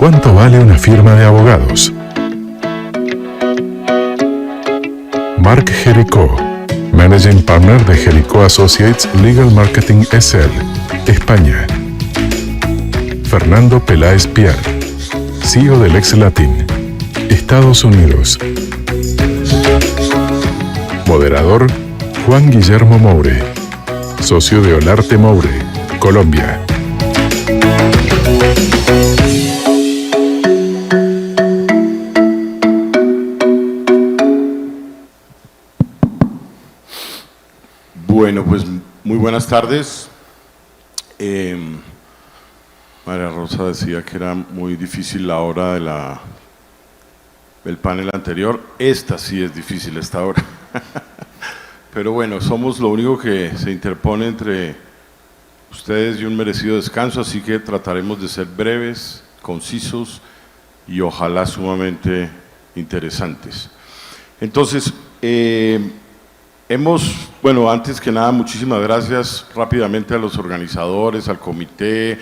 ¿Cuánto vale una firma de abogados? Mark Jericó, Managing Partner de Jericó Associates Legal Marketing SL, España. Fernando Peláez Piar, CEO del Ex Latin, Estados Unidos. Moderador, Juan Guillermo Moure, socio de Olarte Moure, Colombia. Bueno, pues muy buenas tardes. María Rosa decía que era muy difícil la hora del panel anterior. Esta sí es difícil, esta hora. Pero bueno, somos lo único que se interpone entre ustedes y un merecido descanso, así que trataremos de ser breves, concisos y ojalá sumamente interesantes. Entonces, bueno, antes que nada, muchísimas gracias rápidamente a los organizadores, al comité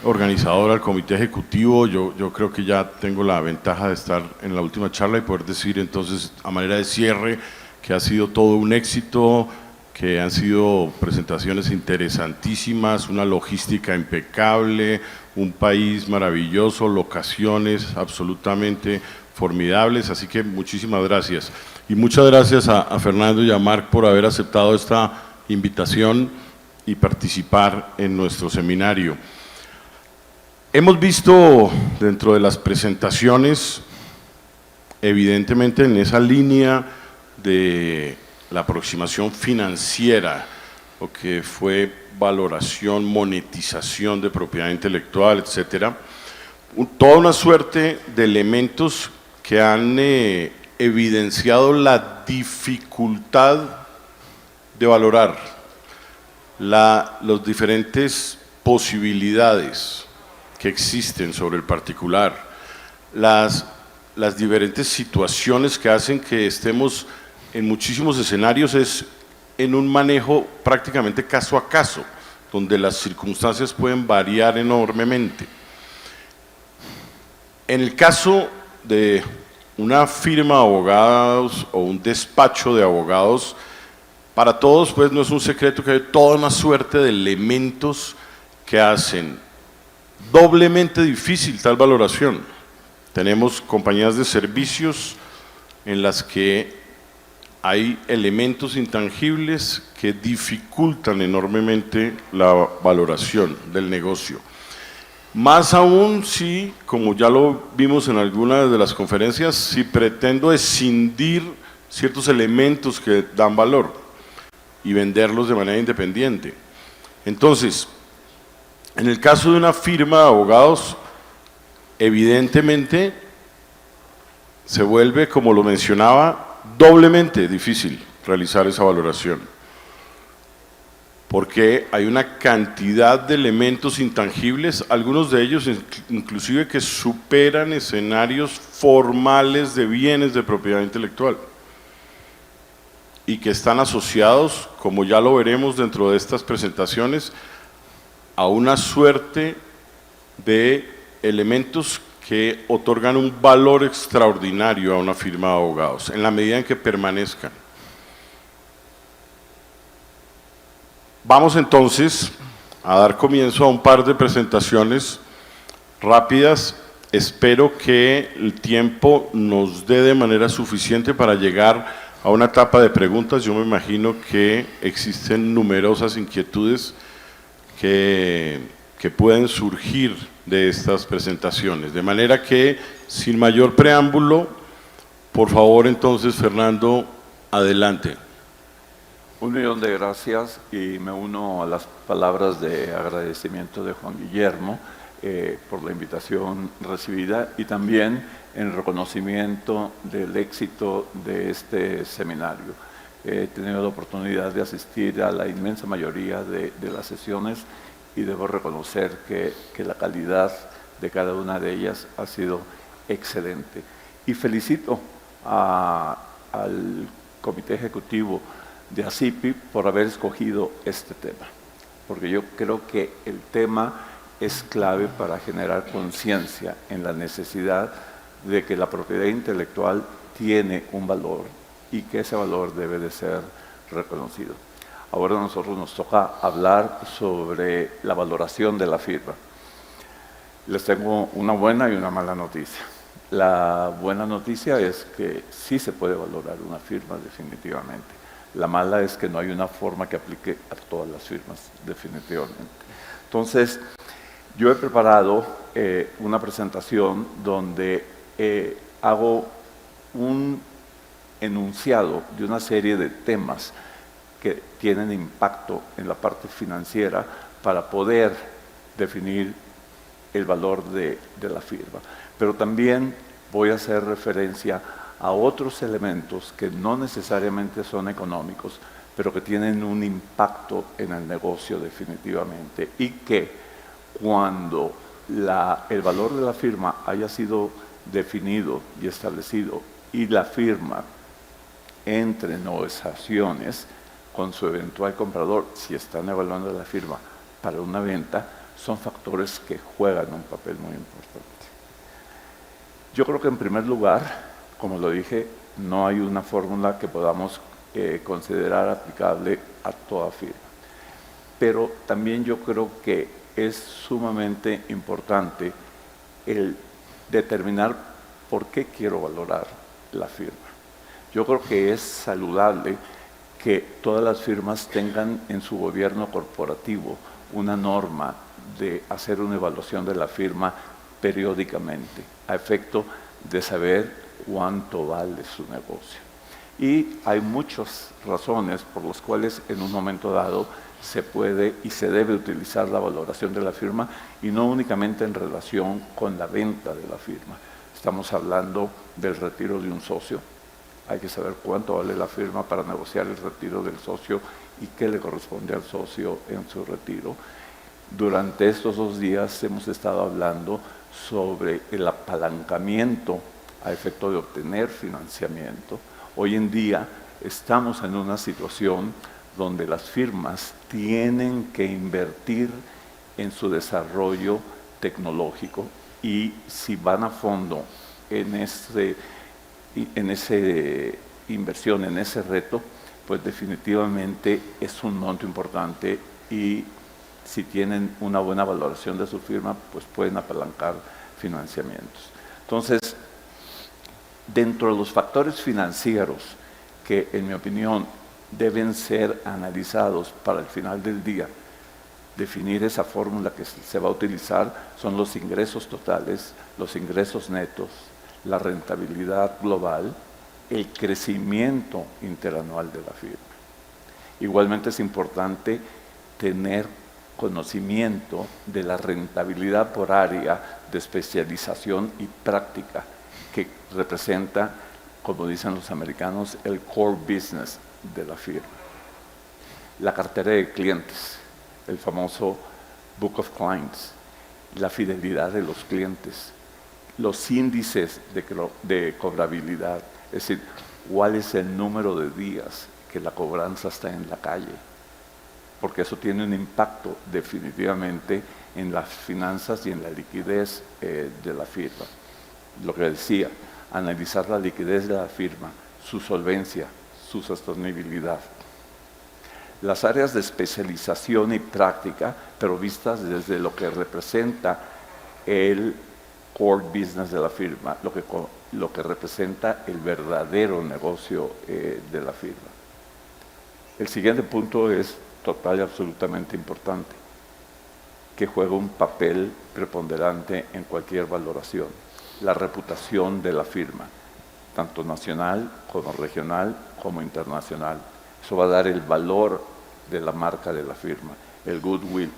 organizador, al comité ejecutivo. Yo creo que ya tengo la ventaja de estar en la última charla y poder decir entonces, a manera de cierre, que ha sido todo un éxito, que han sido presentaciones interesantísimas, una logística impecable, un país maravilloso, locaciones absolutamente formidables, así que muchísimas gracias. Y muchas gracias a Fernando y a Marc por haber aceptado esta invitación y participar en nuestro seminario. Hemos visto dentro de las presentaciones, evidentemente en esa línea de la aproximación financiera, lo que fue valoración, monetización de propiedad intelectual, etcétera, toda una suerte de elementos que han evidenciado la dificultad de valorar las diferentes posibilidades que existen sobre el particular, las diferentes situaciones que hacen que estemos en muchísimos escenarios es en un manejo prácticamente caso a caso, donde las circunstancias pueden variar enormemente. En el caso de una firma de abogados o un despacho de abogados, para todos pues no es un secreto que hay toda una suerte de elementos que hacen doblemente difícil tal valoración. Tenemos compañías de servicios en las que hay elementos intangibles que dificultan enormemente la valoración del negocio. Más aún si, como ya lo vimos en algunas de las conferencias, si pretendo escindir ciertos elementos que dan valor y venderlos de manera independiente. Entonces, en el caso de una firma de abogados, evidentemente se vuelve, como lo mencionaba, doblemente difícil realizar esa valoración, porque hay una cantidad de elementos intangibles, algunos de ellos inclusive que superan escenarios formales de bienes de propiedad intelectual y que están asociados, como ya lo veremos dentro de estas presentaciones, a una suerte de elementos que otorgan un valor extraordinario a una firma de abogados, en la medida en que permanezcan. Vamos entonces a dar comienzo a un par de presentaciones rápidas. Espero que el tiempo nos dé de manera suficiente para llegar a una etapa de preguntas. Yo me imagino que existen numerosas inquietudes que pueden surgir de estas presentaciones, de manera que sin mayor preámbulo, por favor entonces Fernando, adelante. 1.000.000 de gracias y me uno a las palabras de agradecimiento de Juan Guillermo por la invitación recibida y también en reconocimiento del éxito de este seminario. He tenido la oportunidad de asistir a la inmensa mayoría de las sesiones y debo reconocer que la calidad de cada una de ellas ha sido excelente. Y felicito al Comité Ejecutivo de ACIPI por haber escogido este tema, porque yo creo que el tema es clave para generar conciencia en la necesidad de que la propiedad intelectual tiene un valor y que ese valor debe de ser reconocido. Ahora a nosotros nos toca hablar sobre la valoración de la firma. Les tengo una buena y una mala noticia. La buena noticia es que sí se puede valorar una firma definitivamente. La mala es que no hay una forma que aplique a todas las firmas definitivamente. Entonces, yo he preparado una presentación donde hago un enunciado de una serie de temas que tienen impacto en la parte financiera para poder definir el valor de la firma. Pero también voy a hacer referencia a otros elementos que no necesariamente son económicos, pero que tienen un impacto en el negocio definitivamente, y que cuando el valor de la firma haya sido definido y establecido y la firma entre en negociaciones con su eventual comprador, si están evaluando la firma para una venta, son factores que juegan un papel muy importante. Yo creo que en primer lugar, como lo dije, no hay una fórmula que podamos considerar aplicable a toda firma. Pero también yo creo que es sumamente importante el determinar por qué quiero valorar la firma. Yo creo que es saludable que todas las firmas tengan en su gobierno corporativo una norma de hacer una evaluación de la firma periódicamente, a efecto de saber cuánto vale su negocio. Y hay muchas razones por las cuales en un momento dado se puede y se debe utilizar la valoración de la firma, y no únicamente en relación con la venta de la firma. Estamos hablando del retiro de un socio. Hay que saber cuánto vale la firma para negociar el retiro del socio y qué le corresponde al socio en su retiro. Durante estos 2 días hemos estado hablando sobre el apalancamiento a efecto de obtener financiamiento. Hoy en día estamos en una situación donde las firmas tienen que invertir en su desarrollo tecnológico, y si van a fondo en esa inversión, en ese reto, pues definitivamente es un monto importante, y si tienen una buena valoración de su firma, pues pueden apalancar financiamientos. Entonces, dentro de los factores financieros que, en mi opinión, deben ser analizados para el final del día, definir esa fórmula que se va a utilizar, son los ingresos totales, los ingresos netos, la rentabilidad global, el crecimiento interanual de la firma. Igualmente es importante tener conocimiento de la rentabilidad por área de especialización y práctica, que representa, como dicen los americanos, el core business de la firma. La cartera de clientes, el famoso Book of Clients, la fidelidad de los clientes, los índices de cobrabilidad, es decir, cuál es el número de días que la cobranza está en la calle, porque eso tiene un impacto definitivamente en las finanzas y en la liquidez de la firma. Lo que decía, analizar la liquidez de la firma, su solvencia, su sostenibilidad. Las áreas de especialización y práctica, pero vistas desde lo que representa el core business de la firma, lo que representa el verdadero negocio de la firma. El siguiente punto es total y absolutamente importante, que juega un papel preponderante en cualquier valoración: la reputación de la firma, tanto nacional como regional como internacional. Eso va a dar el valor de la marca de la firma, el goodwill.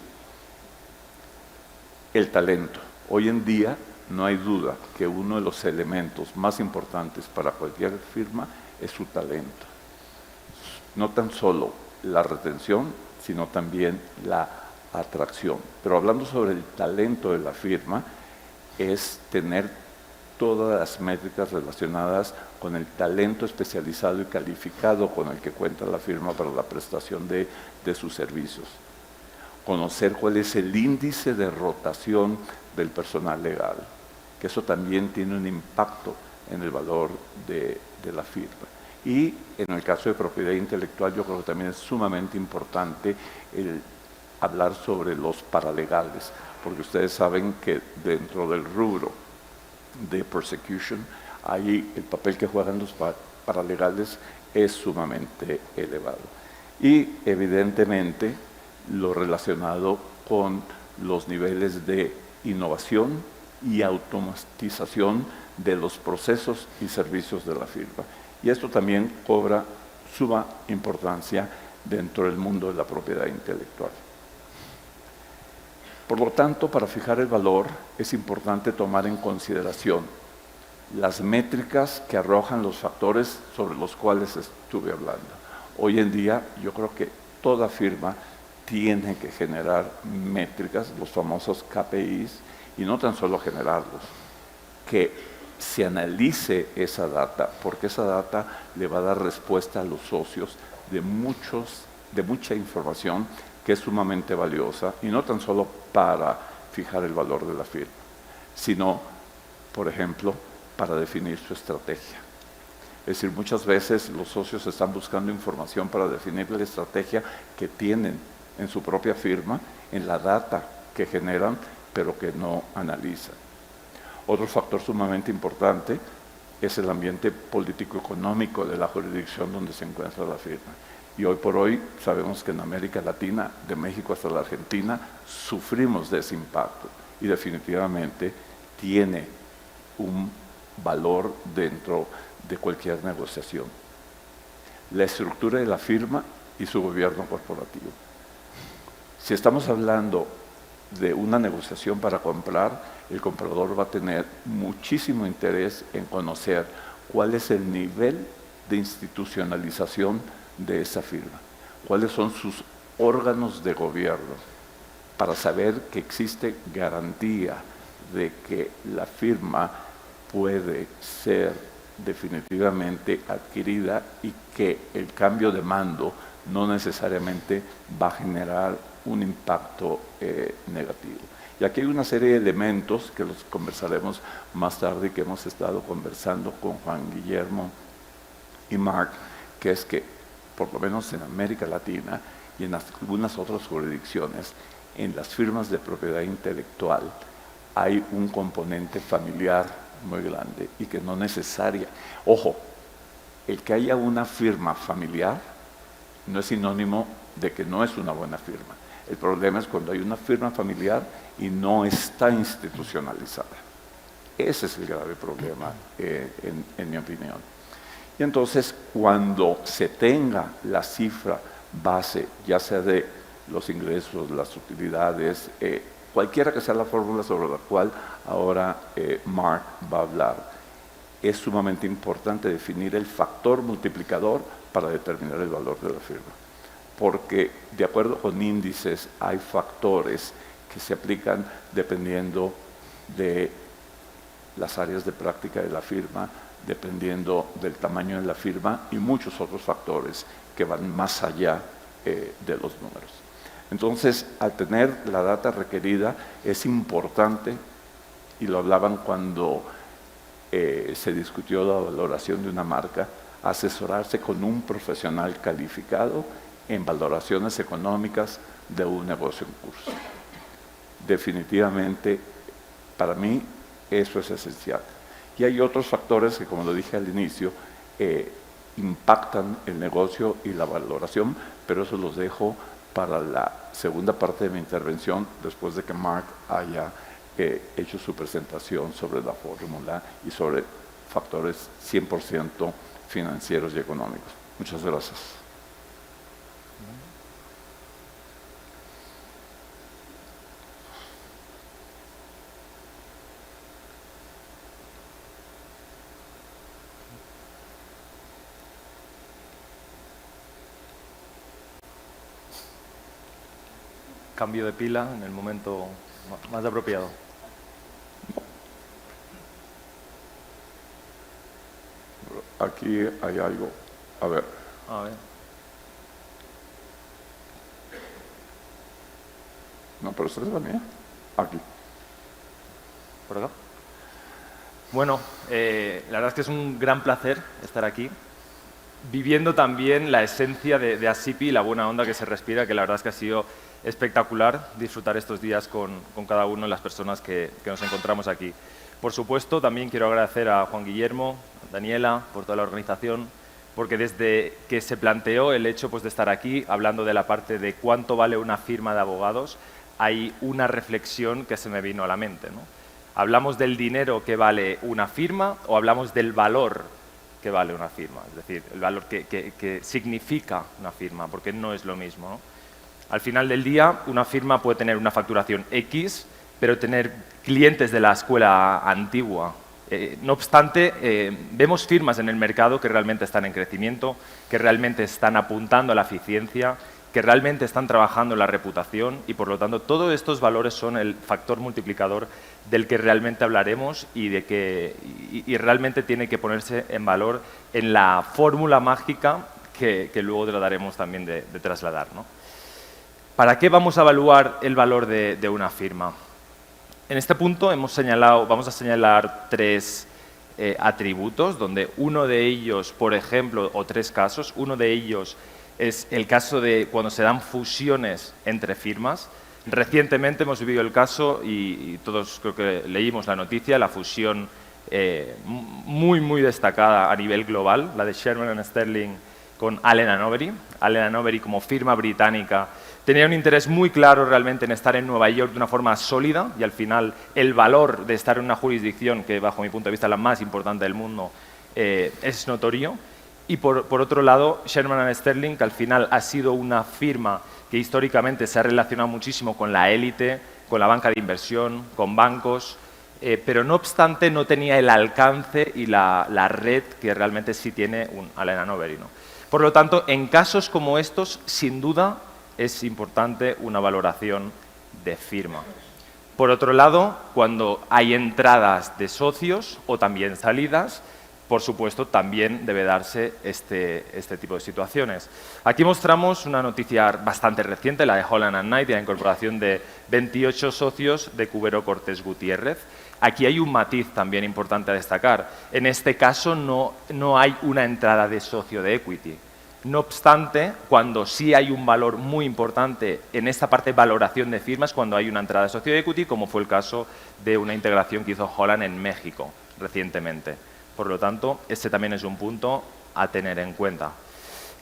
El talento. Hoy en día no hay duda que uno de los elementos más importantes para cualquier firma es su talento. No tan solo la retención, sino también la atracción. Pero hablando sobre el talento de la firma, es tener todas las métricas relacionadas con el talento especializado y calificado con el que cuenta la firma para la prestación de sus servicios. conocer cuál es el índice de rotación del personal legal, que eso también tiene un impacto en el valor de la firma. Y en el caso de propiedad intelectual, yo creo que también es sumamente importante el hablar sobre los paralegales, porque ustedes saben que dentro del rubro de persecution, ahí el papel que juegan los paralegales es sumamente elevado. Y evidentemente lo relacionado con los niveles de innovación y automatización de los procesos y servicios de la firma. Y esto también cobra suma importancia dentro del mundo de la propiedad intelectual. Por lo tanto, para fijar el valor es importante tomar en consideración las métricas que arrojan los factores sobre los cuales estuve hablando. Hoy en día yo creo que toda firma tiene que generar métricas, los famosos KPIs, y no tan solo generarlos, que se analice esa data, porque esa data le va a dar respuesta a los socios de mucha información que es sumamente valiosa, y no tan solo para fijar el valor de la firma, sino, por ejemplo, para definir su estrategia. Es decir, muchas veces los socios están buscando información para definir la estrategia que tienen en su propia firma, en la data que generan, pero que no analizan. Otro factor sumamente importante es el ambiente político-económico de la jurisdicción donde se encuentra la firma. Y hoy por hoy sabemos que en América Latina, de México hasta la Argentina, sufrimos de ese impacto y definitivamente tiene un valor dentro de cualquier negociación. La estructura de la firma y su gobierno corporativo. Si estamos hablando de una negociación para comprar, el comprador va a tener muchísimo interés en conocer cuál es el nivel de institucionalización de esa firma, cuáles son sus órganos de gobierno, para saber que existe garantía de que la firma puede ser definitivamente adquirida y que el cambio de mando no necesariamente va a generar un impacto negativo. Y aquí hay una serie de elementos que los conversaremos más tarde y que hemos estado conversando con Juan Guillermo y Mark, que es que por lo menos en América Latina y en algunas otras jurisdicciones, en las firmas de propiedad intelectual hay un componente familiar muy grande y que no necesaria. Ojo, el que haya una firma familiar no es sinónimo de que no es una buena firma. El problema es cuando hay una firma familiar y no está institucionalizada. Ese es el grave problema, en mi opinión. Y entonces, cuando se tenga la cifra base, ya sea de los ingresos, las utilidades, cualquiera que sea la fórmula sobre la cual ahora Mark va a hablar, es sumamente importante definir el factor multiplicador para determinar el valor de la firma. Porque de acuerdo con índices hay factores que se aplican dependiendo de las áreas de práctica de la firma, dependiendo del tamaño de la firma y muchos otros factores que van más allá de los números. Entonces, al tener la data requerida, es importante, y lo hablaban cuando se discutió la valoración de una marca, asesorarse con un profesional calificado en valoraciones económicas de un negocio en curso. Definitivamente, para mí, eso es esencial. Y hay otros factores que, como lo dije al inicio, impactan el negocio y la valoración, pero eso los dejo para la segunda parte de mi intervención, después de que Mark haya hecho su presentación sobre la fórmula y sobre factores 100% financieros y económicos. Muchas gracias. Cambio de pila en el momento más apropiado. Aquí hay algo. A ver. A ver. No, pero esta es la mía. Aquí. ¿Por acá? Bueno, la verdad es que es un gran placer estar aquí, viviendo también la esencia de ASIPI y la buena onda que se respira, que la verdad es que ha sido espectacular disfrutar estos días con cada una de las personas que nos encontramos aquí. Por supuesto, también quiero agradecer a Juan Guillermo, a Daniela, por toda la organización, porque desde que se planteó el hecho pues, de estar aquí, hablando de la parte de cuánto vale una firma de abogados, hay una reflexión que se me vino a la mente, ¿no? ¿Hablamos del dinero que vale una firma o hablamos del valor que vale una firma? Es decir, el valor que significa una firma, porque no es lo mismo, ¿no? Al final del día, una firma puede tener una facturación X, pero tener clientes de la escuela antigua. No obstante, vemos firmas en el mercado que realmente están en crecimiento, que realmente están apuntando a la eficiencia, que realmente están trabajando en la reputación y, por lo tanto, todos estos valores son el factor multiplicador del que realmente hablaremos y realmente tiene que ponerse en valor en la fórmula mágica que luego trataremos también de trasladar, ¿no? ¿Para qué vamos a evaluar el valor de una firma? En este punto vamos a señalar tres atributos, donde uno de ellos, por ejemplo, o tres casos, uno de ellos es el caso de cuando se dan fusiones entre firmas. Recientemente hemos vivido el caso, y todos creo que leímos la noticia, la fusión muy destacada a nivel global, la de Shearman & Sterling con Allen & Overy. Allen & Overy, como firma británica, tenía un interés muy claro realmente en estar en Nueva York de una forma sólida, y al final el valor de estar en una jurisdicción que, bajo mi punto de vista, es la más importante del mundo, es notorio. Y por otro lado, Shearman & Sterling, que al final ha sido una firma que históricamente se ha relacionado muchísimo con la élite, con la banca de inversión, con bancos, pero no obstante no tenía el alcance y la red que realmente sí tiene un Allen & Overy, ¿no? Por lo tanto, en casos como estos, sin duda, es importante una valoración de firma. Por otro lado, cuando hay entradas de socios o también salidas, por supuesto, también debe darse este tipo de situaciones. Aquí mostramos una noticia bastante reciente, la de Holland & Knight, y la incorporación de 28 socios de Cubero Cortés Gutiérrez. Aquí hay un matiz también importante a destacar. En este caso no hay una entrada de socio de equity. No obstante, cuando sí hay un valor muy importante en esta parte de valoración de firmas, cuando hay una entrada de socio de equity, como fue el caso de una integración que hizo Holland en México recientemente. Por lo tanto, este también es un punto a tener en cuenta.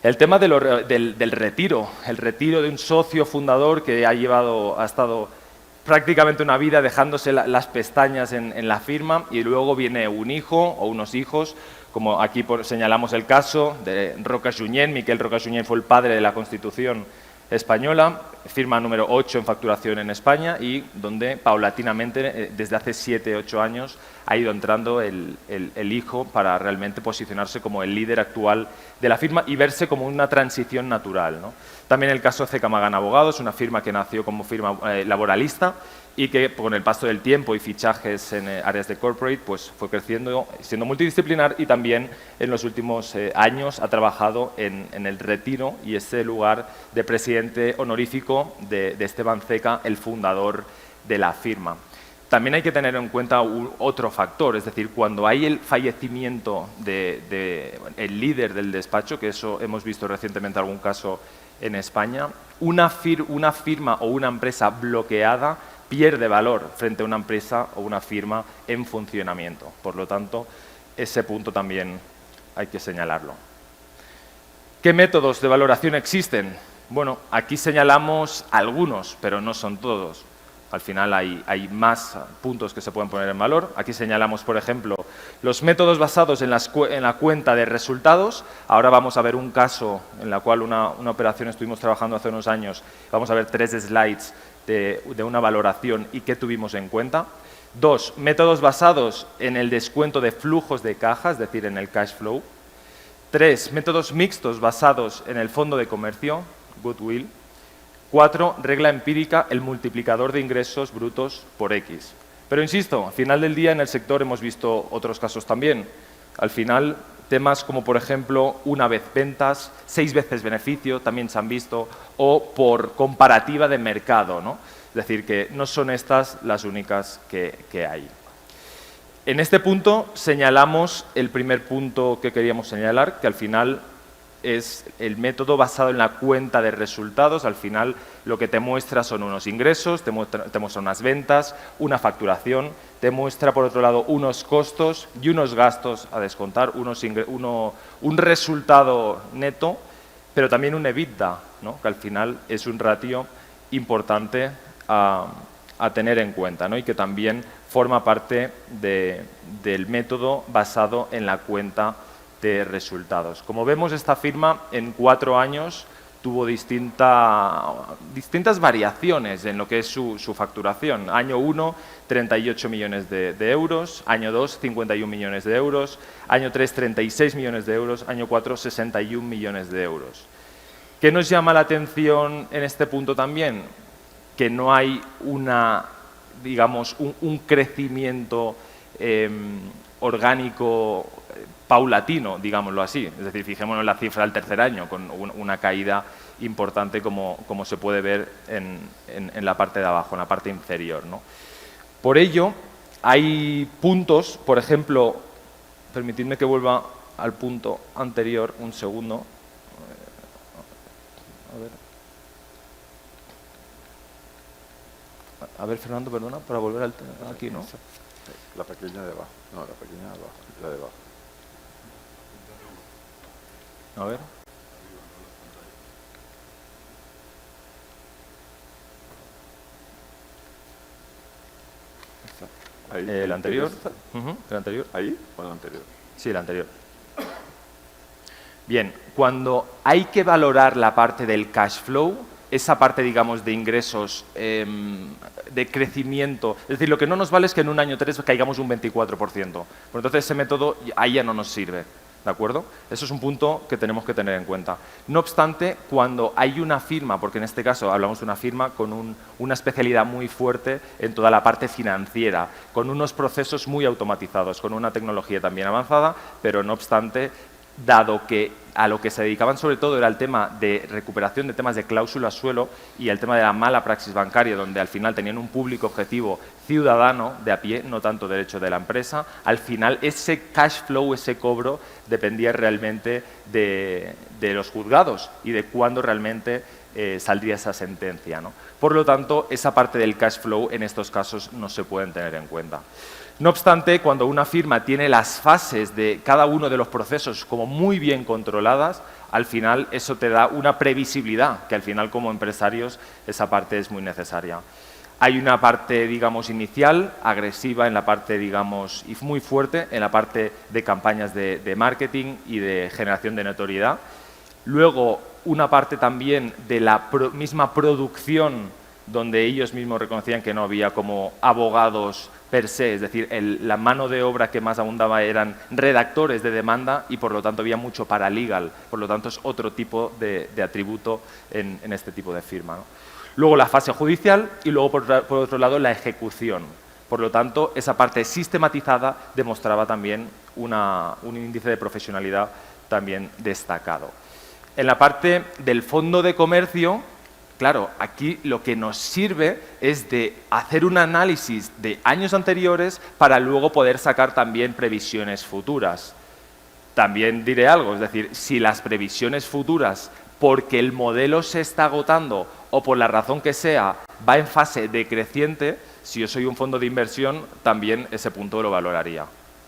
El tema del retiro, el retiro de un socio fundador que ha estado prácticamente una vida dejándose las pestañas en la firma, y luego viene un hijo o unos hijos, como aquí señalamos el caso de Roca Junyent. Miquel Roca Junyent fue el padre de la Constitución española, firma número 8 en facturación en España, y donde paulatinamente, desde hace 7-8 años, ha ido entrando el hijo para realmente posicionarse como el líder actual de la firma y verse como una transición natural, ¿no? También el caso de CK Magan Abogados, una firma que nació como firma laboralista y que con el paso del tiempo y fichajes en áreas de corporate pues fue creciendo, siendo multidisciplinar, y también en los últimos años ha trabajado en el retiro y ese lugar de presidente honorífico de Esteban Ceca, el fundador de la firma. También hay que tener en cuenta otro factor, es decir, cuando hay el fallecimiento del líder del despacho, que eso hemos visto recientemente algún caso en España, una firma o una empresa bloqueada pierde valor frente a una empresa o una firma en funcionamiento. Por lo tanto, ese punto también hay que señalarlo. ¿Qué métodos de valoración existen? Bueno, aquí señalamos algunos, pero no son todos. Al final hay más puntos que se pueden poner en valor. Aquí señalamos, por ejemplo, los métodos basados en la cuenta de resultados. Ahora vamos a ver un caso en la cual una operación estuvimos trabajando hace unos años. Vamos a ver 3 slides de una valoración y qué tuvimos en cuenta. 2, métodos basados en el descuento de flujos de caja, es decir, en el cash flow. 3, métodos mixtos basados en el fondo de comercio, goodwill. 4, regla empírica, el multiplicador de ingresos brutos por X. Pero insisto, al final del día en el sector hemos visto otros casos también. Al final, temas como, por ejemplo, una vez ventas, 6 veces beneficio, también se han visto, o por comparativa de mercado, ¿no? Es decir, que no son estas las únicas que hay. En este punto señalamos el primer punto que queríamos señalar, que al final es el método basado en la cuenta de resultados. Al final lo que te muestra son unos ingresos, te muestra unas ventas, una facturación, te muestra por otro lado unos costos y unos gastos a descontar, un resultado neto, pero también un EBITDA, ¿no? Que al final es un ratio importante a tener en cuenta, ¿no? Y que también forma parte del método basado en la cuenta de resultados. Como vemos, esta firma en 4 años tuvo distintas variaciones en lo que es su facturación. Año 1, 38 millones de euros, año 2, 51 millones de euros, año 3, 36 millones de euros, año 4, 61 millones de euros. ¿Qué nos llama la atención en este punto también? Que no hay digamos, un crecimiento orgánico paulatino, digámoslo así. Es decir, fijémonos en la cifra del tercer año, con una caída importante como se puede ver en la parte de abajo, en la parte inferior, ¿no? Por ello, hay puntos, por ejemplo, permitidme que vuelva al punto anterior, un segundo. A ver, Fernando, perdona, para volver aquí, ¿no? La pequeña de abajo. No, la pequeña de abajo, la de abajo. A ver. Ahí, ¿El anterior? ¿El anterior? ¿Ahí o el anterior? Sí, el anterior. Bien, cuando hay que valorar la parte del cash flow, esa parte, digamos, de ingresos, de crecimiento, es decir, lo que no nos vale es que en un año 3 caigamos un 24%. Pues entonces ese método ahí ya no nos sirve, ¿de acuerdo? Eso es un punto que tenemos que tener en cuenta. No obstante, cuando hay una firma, porque en este caso hablamos de una firma con una especialidad muy fuerte en toda la parte financiera, con unos procesos muy automatizados, con una tecnología también avanzada, pero no obstante, dado que a lo que se dedicaban sobre todo era el tema de recuperación de temas de cláusula suelo y el tema de la mala praxis bancaria, donde al final tenían un público objetivo ciudadano de a pie, no tanto derecho de la empresa, al final ese cash flow, ese cobro, dependía realmente de los juzgados y de cuándo realmente saldría esa sentencia, ¿no? Por lo tanto, esa parte del cash flow en estos casos no se pueden tener en cuenta. No obstante, cuando una firma tiene las fases de cada uno de los procesos como muy bien controladas, al final eso te da una previsibilidad, que al final como empresarios esa parte es muy necesaria. Hay una parte, digamos, inicial, agresiva en la parte, digamos, y muy fuerte en la parte de campañas de marketing y de generación de notoriedad. Luego, una parte también de la misma producción, donde ellos mismos reconocían que no había como abogados per se, es decir, la mano de obra que más abundaba eran redactores de demanda y por lo tanto había mucho paralegal, por lo tanto es otro tipo de atributo en este tipo de firma, ¿no? Luego la fase judicial y luego por otro lado la ejecución. Por lo tanto, esa parte sistematizada demostraba también un índice de profesionalidad también destacado. En la parte del fondo de comercio, claro, aquí lo que nos sirve es de hacer un análisis de años anteriores para luego poder sacar también previsiones futuras. También diré algo, es decir, si las previsiones futuras, porque el modelo se está agotando o por la razón que sea, va en fase decreciente, si yo soy un fondo de inversión, también ese punto lo valoraría,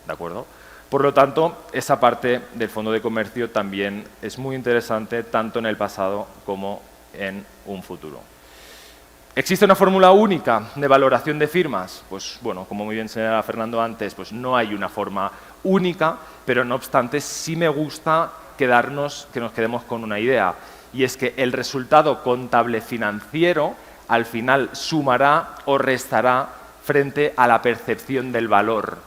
¿de acuerdo? Por lo tanto, esa parte del fondo de comercio también es muy interesante, tanto en el pasado como en un futuro. ¿Existe una fórmula única de valoración de firmas? Pues bueno, como muy bien señalaba Fernando antes, pues no hay una forma única, pero no obstante sí me gusta que nos quedemos con una idea, y es que el resultado contable financiero al final sumará o restará frente a la percepción del valor.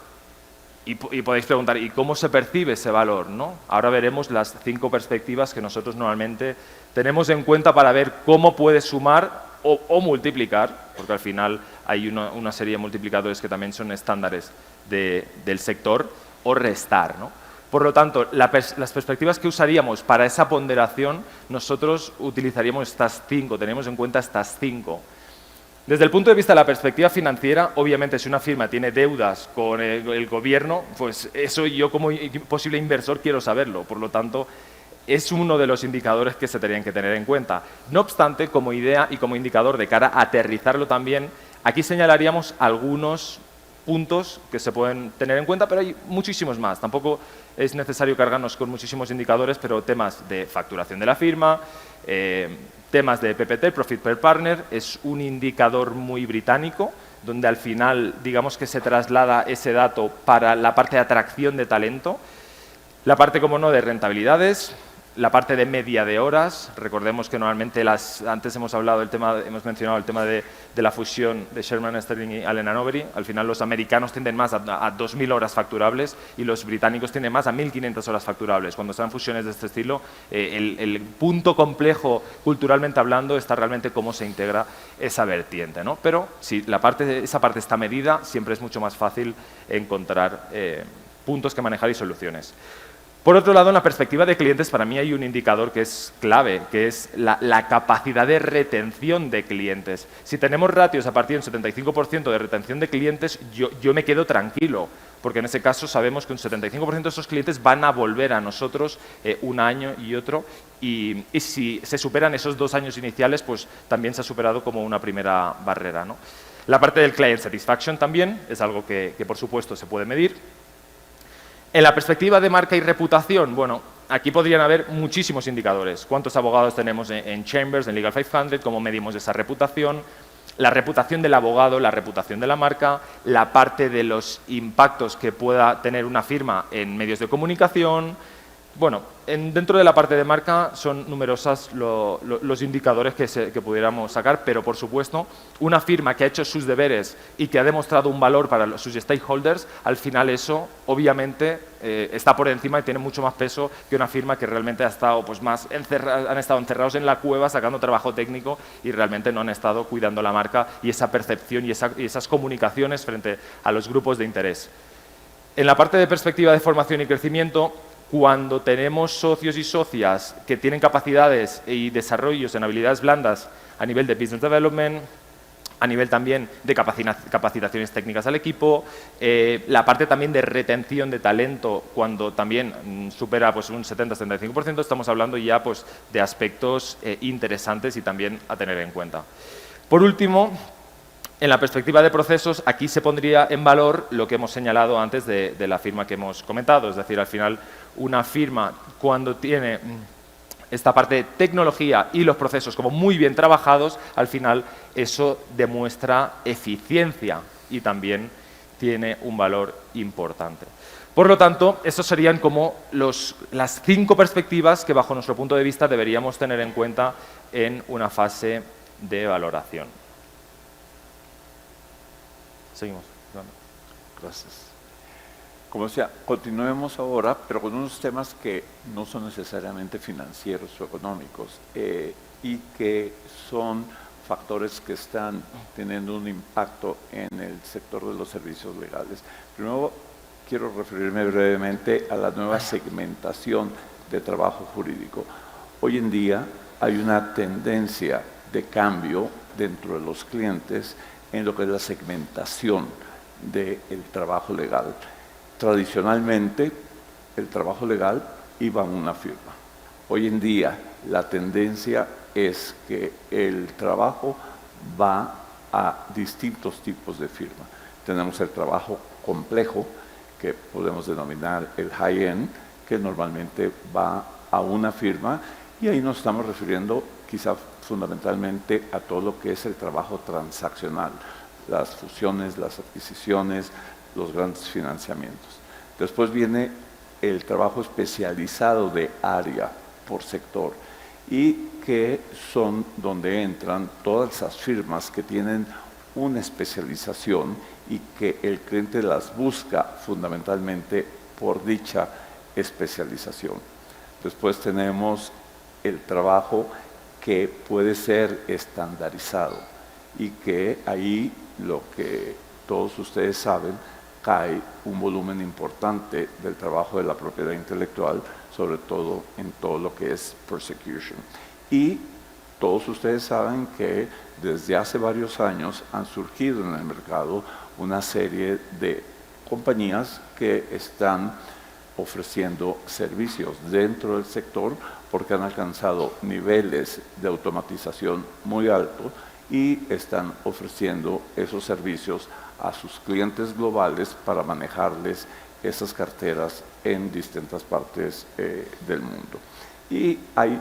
Y podéis preguntar, ¿y cómo se percibe ese valor, ¿no? Ahora veremos las 5 perspectivas que nosotros normalmente tenemos en cuenta para ver cómo puede sumar o multiplicar, porque al final hay una serie de multiplicadores que también son estándares del sector, o restar, ¿no? Por lo tanto, las perspectivas que usaríamos para esa ponderación, nosotros utilizaríamos estas 5, tenemos en cuenta estas 5. Desde el punto de vista de la perspectiva financiera, obviamente si una firma tiene deudas con el gobierno, pues eso yo como posible inversor quiero saberlo. Por lo tanto, es uno de los indicadores que se tendrían que tener en cuenta. No obstante, como idea y como indicador de cara a aterrizarlo también, aquí señalaríamos algunos puntos que se pueden tener en cuenta, pero hay muchísimos más. Tampoco es necesario cargarnos con muchísimos indicadores, pero temas de facturación de la firma, temas de PPT, Profit Per Partner, es un indicador muy británico, donde al final, digamos que se traslada ese dato para la parte de atracción de talento, la parte, como no, de rentabilidades, la parte de media de horas. Recordemos que normalmente antes hemos mencionado el tema de la fusión de Sherman Sterling y Allen & Overy. Al final los americanos tienden más a 2.000 horas facturables y los británicos tienden más a 1.500 horas facturables. Cuando se dan fusiones de este estilo, el punto complejo culturalmente hablando está realmente cómo se integra esa vertiente, ¿no? Pero si esa parte está medida, siempre es mucho más fácil encontrar puntos que manejar y soluciones. Por otro lado, en la perspectiva de clientes, para mí hay un indicador que es clave, que es la capacidad de retención de clientes. Si tenemos ratios a partir del 75% de retención de clientes, yo me quedo tranquilo, porque en ese caso sabemos que un 75% de esos clientes van a volver a nosotros un año y otro, y si se superan esos 2 años iniciales, pues también se ha superado como una primera barrera, ¿no? La parte del client satisfaction también es algo que por supuesto se puede medir. En la perspectiva de marca y reputación, bueno, aquí podrían haber muchísimos indicadores. ¿Cuántos abogados tenemos en Chambers, en Legal 500? ¿Cómo medimos esa reputación? La reputación del abogado, la reputación de la marca, la parte de los impactos que pueda tener una firma en medios de comunicación. Bueno, dentro de la parte de marca son numerosos los indicadores que pudiéramos sacar, pero por supuesto, una firma que ha hecho sus deberes y que ha demostrado un valor para sus stakeholders, al final eso obviamente está por encima y tiene mucho más peso que una firma que realmente ha estado han estado encerrados en la cueva sacando trabajo técnico y realmente no han estado cuidando la marca y esa percepción y esas comunicaciones frente a los grupos de interés. En la parte de perspectiva de formación y crecimiento, cuando tenemos socios y socias que tienen capacidades y desarrollos en habilidades blandas a nivel de business development, a nivel también de capacitaciones técnicas al equipo, la parte también de retención de talento, cuando también supera pues, un 70-75%, estamos hablando ya pues, de aspectos interesantes y también a tener en cuenta. Por último, en la perspectiva de procesos, aquí se pondría en valor lo que hemos señalado antes de la firma que hemos comentado, es decir, al final una firma cuando tiene esta parte de tecnología y los procesos como muy bien trabajados, al final eso demuestra eficiencia y también tiene un valor importante. Por lo tanto, estos serían como las 5 perspectivas que bajo nuestro punto de vista deberíamos tener en cuenta en una fase de valoración. Seguimos. Gracias. Como decía, continuemos ahora, pero con unos temas que no son necesariamente financieros o económicos y que son factores que están teniendo un impacto en el sector de los servicios legales. Primero, quiero referirme brevemente a la nueva segmentación de trabajo jurídico. Hoy en día hay una tendencia de cambio dentro de los clientes en lo que es la segmentación del trabajo legal. Tradicionalmente, el trabajo legal iba a una firma. Hoy en día, la tendencia es que el trabajo va a distintos tipos de firma. Tenemos el trabajo complejo, que podemos denominar el high-end, que normalmente va a una firma, y ahí nos estamos refiriendo quizá fundamentalmente a todo lo que es el trabajo transaccional, las fusiones, las adquisiciones, los grandes financiamientos. Después viene el trabajo especializado de área por sector y que son donde entran todas esas firmas que tienen una especialización y que el cliente las busca fundamentalmente por dicha especialización. Después tenemos el trabajo que puede ser estandarizado y que ahí lo que todos ustedes saben, cae un volumen importante del trabajo de la propiedad intelectual, sobre todo en todo lo que es persecution. Y todos ustedes saben que desde hace varios años han surgido en el mercado una serie de compañías que están ofreciendo servicios dentro del sector porque han alcanzado niveles de automatización muy altos y están ofreciendo esos servicios a sus clientes globales para manejarles esas carteras en distintas partes del mundo. Y hay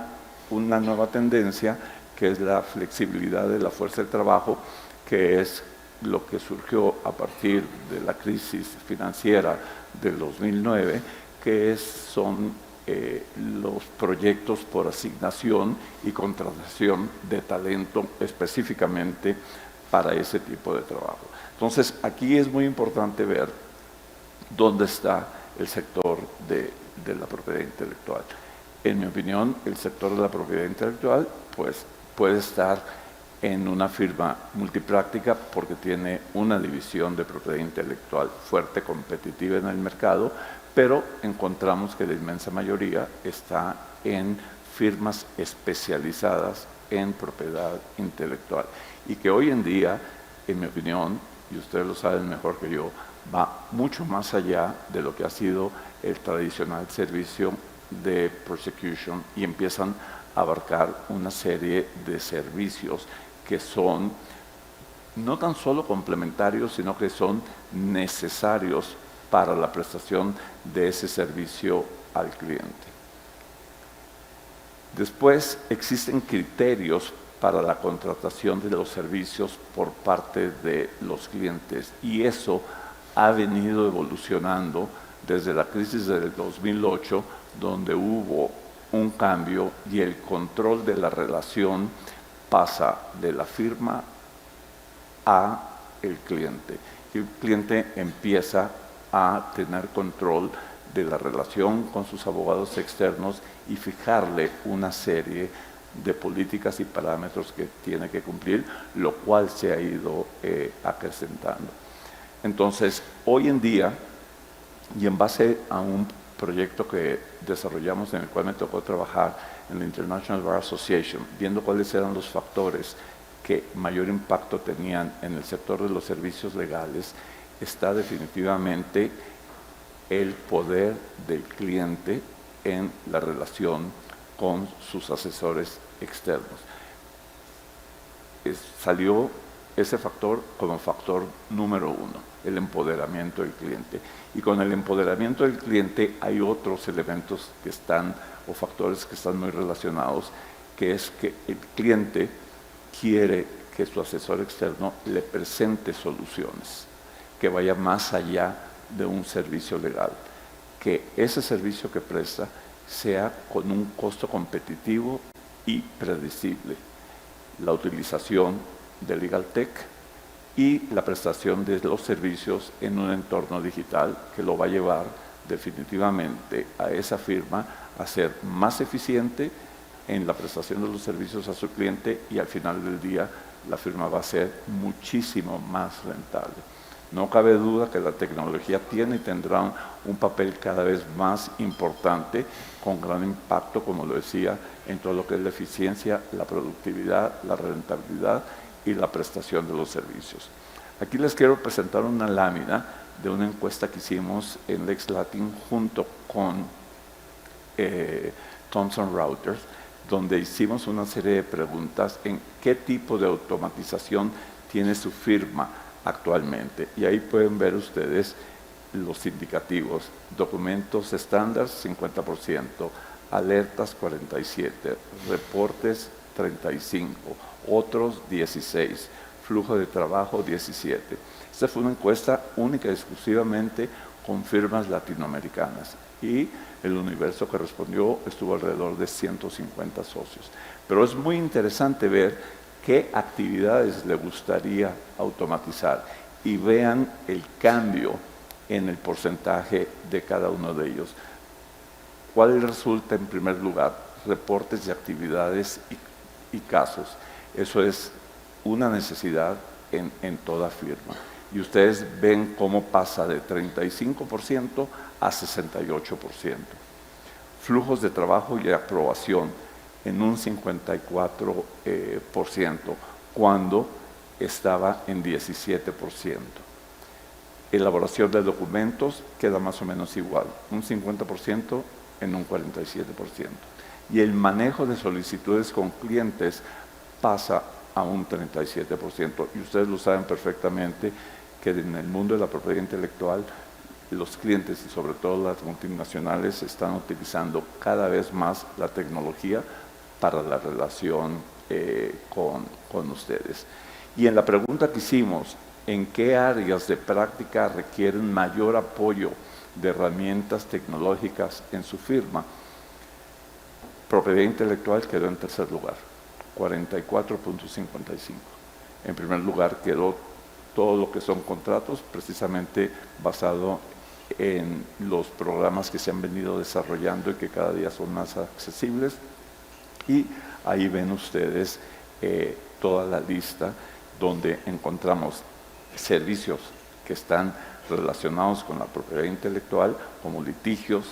una nueva tendencia que es la flexibilidad de la fuerza de trabajo, que es lo que surgió a partir de la crisis financiera del 2009, que son los proyectos por asignación y contratación de talento específicamente para ese tipo de trabajo. Entonces, aquí es muy importante ver dónde está el sector de la propiedad intelectual. En mi opinión, el sector de la propiedad intelectual pues, puede estar en una firma multipráctica porque tiene una división de propiedad intelectual fuerte, competitiva en el mercado, pero encontramos que la inmensa mayoría está en firmas especializadas en propiedad intelectual y que hoy en día, en mi opinión, y ustedes lo saben mejor que yo, va mucho más allá de lo que ha sido el tradicional servicio de prosecution y empiezan a abarcar una serie de servicios que son no tan solo complementarios, sino que son necesarios para la prestación de ese servicio al cliente. Después, existen criterios para la contratación de los servicios por parte de los clientes y eso ha venido evolucionando desde la crisis del 2008, donde hubo un cambio y el control de la relación pasa de la firma a el cliente. Y el cliente empieza a tener control de la relación con sus abogados externos y fijarle una serie de políticas y parámetros que tiene que cumplir, lo cual se ha ido acrecentando. Entonces, hoy en día, y en base a un proyecto que desarrollamos en el cual me tocó trabajar en la International Bar Association, viendo cuáles eran los factores que mayor impacto tenían en el sector de los servicios legales, está definitivamente el poder del cliente en la relación con sus asesores externos. Salió ese factor como factor número uno, el empoderamiento del cliente. Y con el empoderamiento del cliente hay otros elementos que están, o factores que están muy relacionados, que es que el cliente quiere que su asesor externo le presente soluciones, que vaya más allá de un servicio legal, que ese servicio que presta sea con un costo competitivo y predecible. La utilización de Legal Tech y la prestación de los servicios en un entorno digital que lo va a llevar definitivamente a esa firma a ser más eficiente en la prestación de los servicios a su cliente y al final del día la firma va a ser muchísimo más rentable. No cabe duda que la tecnología tiene y tendrá un papel cada vez más importante, con gran impacto, como lo decía, en todo lo que es la eficiencia, la productividad, la rentabilidad y la prestación de los servicios. Aquí les quiero presentar una lámina de una encuesta que hicimos en LexLatin junto con Thomson Reuters, donde hicimos una serie de preguntas en qué tipo de automatización tiene su firma actualmente. Y ahí pueden ver ustedes los indicativos. Documentos estándar 50%, alertas 47%, reportes 35%, otros 16%, flujo de trabajo 17%. Esta fue una encuesta única y exclusivamente con firmas latinoamericanas y el universo que respondió estuvo alrededor de 150 socios. Pero es muy interesante ver qué actividades le gustaría automatizar y vean el cambio en el porcentaje de cada uno de ellos. ¿Cuál resulta en primer lugar? Reportes de actividades y casos. Eso es una necesidad en toda firma. Y ustedes ven cómo pasa de 35% a 68%. Flujos de trabajo y aprobación. en un 54%, cuando estaba en 17%. Elaboración de documentos queda más o menos igual, un 50% en un 47%. Y el manejo de solicitudes con clientes pasa a un 37%. Y ustedes lo saben perfectamente que en el mundo de la propiedad intelectual, los clientes y sobre todo las multinacionales están utilizando cada vez más la tecnología para la relación con ustedes. Y en la pregunta que hicimos, ¿en qué áreas de práctica requieren mayor apoyo de herramientas tecnológicas en su firma? Propiedad intelectual quedó en tercer lugar, 44.55. En primer lugar quedó todo lo que son contratos, precisamente basado en los programas que se han venido desarrollando y que cada día son más accesibles. Y ahí ven ustedes toda la lista donde encontramos servicios que están relacionados con la propiedad intelectual, como litigios,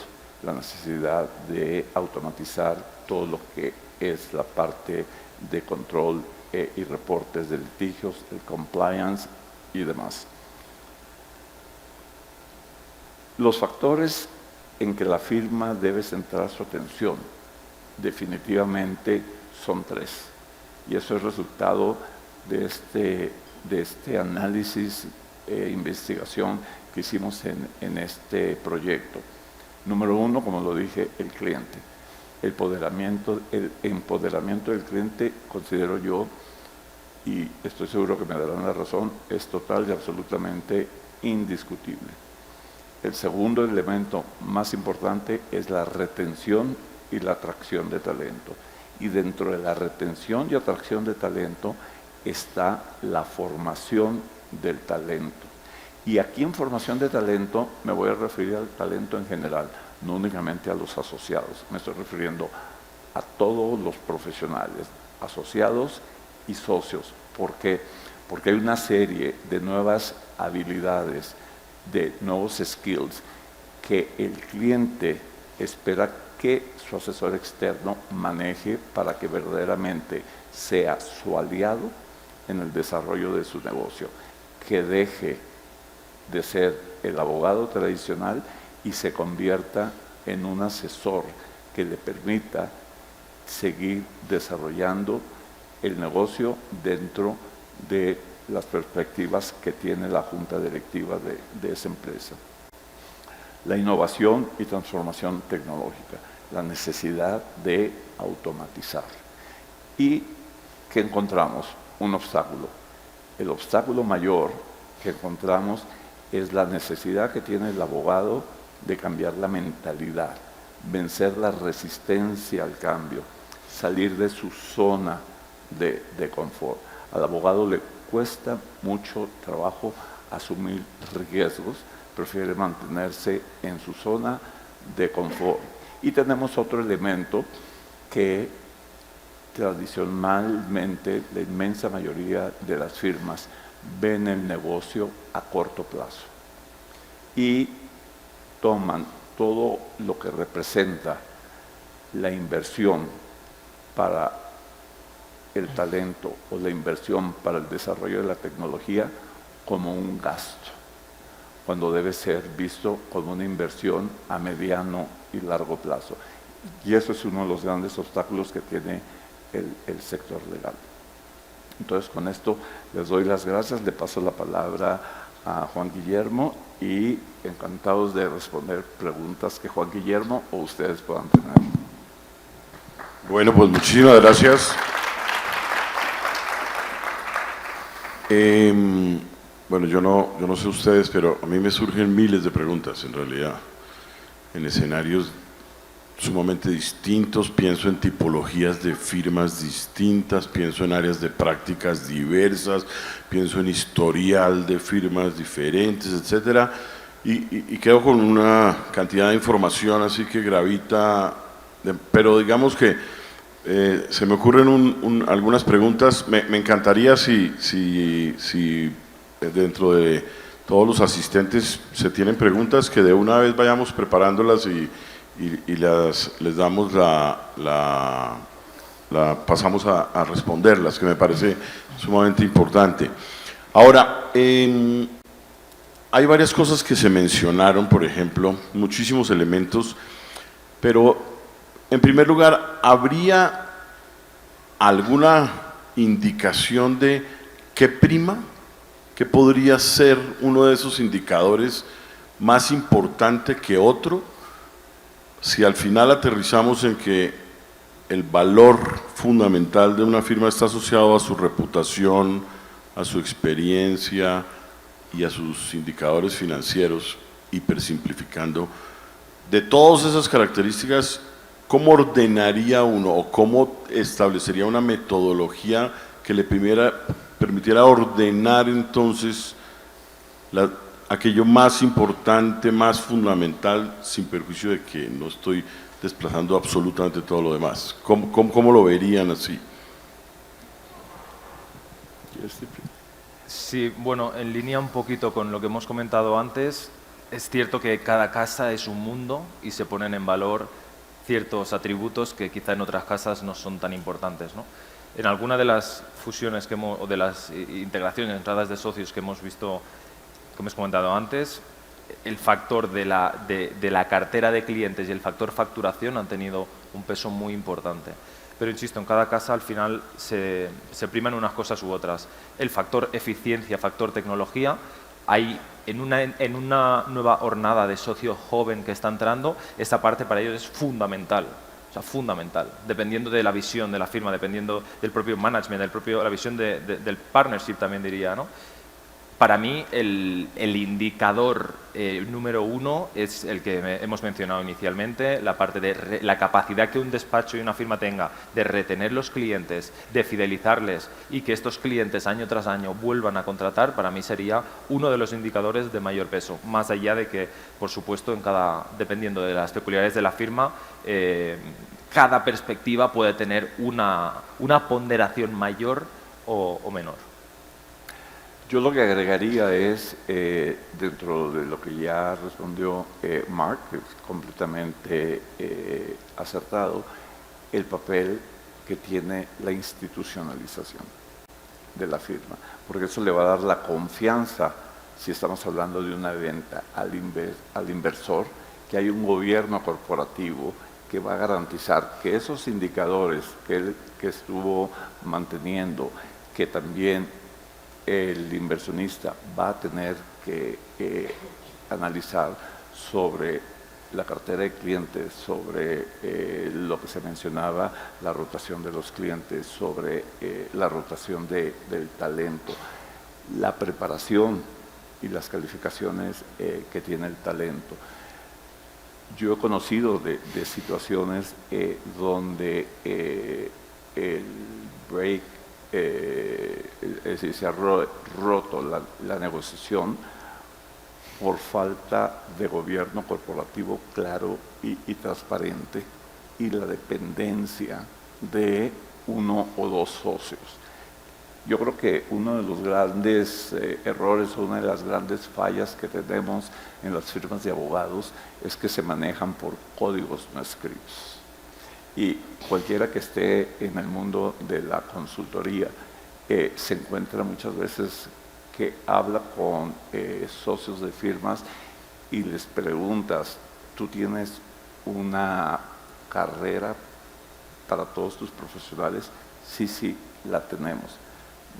la necesidad de automatizar todo lo que es la parte de control y reportes de litigios, el compliance y demás. Los factores en que la firma debe centrar su atención definitivamente son 3, y eso es resultado de este análisis e investigación que hicimos en este proyecto. Número 1, como lo dije, el cliente. El empoderamiento del cliente, considero yo, y estoy seguro que me darán la razón, es total y absolutamente indiscutible. El segundo elemento más importante es la retención y la atracción de talento. Y dentro de la retención y atracción de talento está la formación del talento. Y aquí en formación de talento me voy a referir al talento en general, no únicamente a los asociados. Me estoy refiriendo a todos los profesionales, asociados y socios. ¿Por qué? Porque hay una serie de nuevas habilidades, de nuevos skills que el cliente espera que su asesor externo maneje para que verdaderamente sea su aliado en el desarrollo de su negocio, que deje de ser el abogado tradicional y se convierta en un asesor que le permita seguir desarrollando el negocio dentro de las perspectivas que tiene la junta directiva de esa empresa. La innovación y transformación tecnológica, la necesidad de automatizar. ¿Y qué encontramos? Un obstáculo. El obstáculo mayor que encontramos es la necesidad que tiene el abogado de cambiar la mentalidad, vencer la resistencia al cambio, salir de su zona de confort. Al abogado le cuesta mucho trabajo asumir riesgos, prefiere mantenerse en su zona de confort. Y tenemos otro elemento que tradicionalmente la inmensa mayoría de las firmas ven el negocio a corto plazo y toman todo lo que representa la inversión para el talento o la inversión para el desarrollo de la tecnología como un gasto, cuando debe ser visto como una inversión a mediano y largo plazo. Y eso es uno de los grandes obstáculos que tiene el sector legal. Entonces, con esto les doy las gracias, le paso la palabra a Juan Guillermo y encantados de responder preguntas que Juan Guillermo o ustedes puedan tener. Bueno, pues muchísimas gracias. Bueno, yo no sé ustedes, pero a mí me surgen miles de preguntas en realidad, en escenarios sumamente distintos, pienso en tipologías de firmas distintas, pienso en áreas de prácticas diversas, pienso en historial de firmas diferentes, etcétera, y quedo con una cantidad de información así que gravita, pero digamos que se me ocurren algunas preguntas. Me encantaría si dentro de todos los asistentes se tienen preguntas, que de una vez vayamos preparándolas y les damos la pasamos a responderlas, que me parece sumamente importante. Ahora, hay varias cosas que se mencionaron, por ejemplo, muchísimos elementos, pero en primer lugar, ¿habría alguna indicación de qué prima? ¿Qué podría ser uno de esos indicadores más importante que otro? Si al final aterrizamos en que el valor fundamental de una firma está asociado a su reputación, a su experiencia y a sus indicadores financieros, hipersimplificando, de todas esas características, ¿cómo ordenaría uno o cómo establecería una metodología que le permitiera ordenar entonces aquello más importante, más fundamental, sin perjuicio de que no estoy desplazando absolutamente todo lo demás? ¿Cómo lo verían así? Sí, bueno, en línea un poquito con lo que hemos comentado antes, es cierto que cada casa es un mundo y se ponen en valor ciertos atributos que quizá en otras casas no son tan importantes, ¿no? En alguna de las fusiones o de las integraciones, entradas de socios que hemos visto, como hemos comentado antes, el factor de la cartera de clientes y el factor facturación han tenido un peso muy importante. Pero insisto, en cada casa al final se priman unas cosas u otras. El factor eficiencia, factor tecnología, hay en una nueva hornada de socio joven que está entrando, esta parte para ellos es fundamental. O sea, fundamental, dependiendo de la visión de la firma, dependiendo del propio management, la visión del partnership también diría, ¿no? Para mí el indicador número uno es el que hemos mencionado inicialmente, la parte de la capacidad que un despacho y una firma tenga de retener los clientes, de fidelizarles y que estos clientes año tras año vuelvan a contratar, para mí sería uno de los indicadores de mayor peso, más allá de que, por supuesto, dependiendo de las peculiaridades de la firma, cada perspectiva puede tener una ponderación mayor o menor. Yo lo que agregaría es, dentro de lo que ya respondió Mark, que es completamente acertado, el papel que tiene la institucionalización de la firma, porque eso le va a dar la confianza, si estamos hablando de una venta al inversor, que hay un gobierno corporativo que va a garantizar que esos indicadores que estuvo manteniendo, que también el inversionista va a tener que analizar sobre la cartera de clientes, sobre lo que se mencionaba, la rotación de los clientes, sobre la rotación del talento, la preparación y las calificaciones que tiene el talento. Yo he conocido de situaciones donde el break, es decir, se ha roto la negociación por falta de gobierno corporativo claro y transparente y la dependencia de uno o dos socios. Yo creo que uno de los grandes errores, una de las grandes fallas que tenemos en las firmas de abogados es que se manejan por códigos no escritos. Y cualquiera que esté en el mundo de la consultoría se encuentra muchas veces que habla con socios de firmas y les preguntas, ¿tú tienes una carrera para todos tus profesionales? Sí, la tenemos.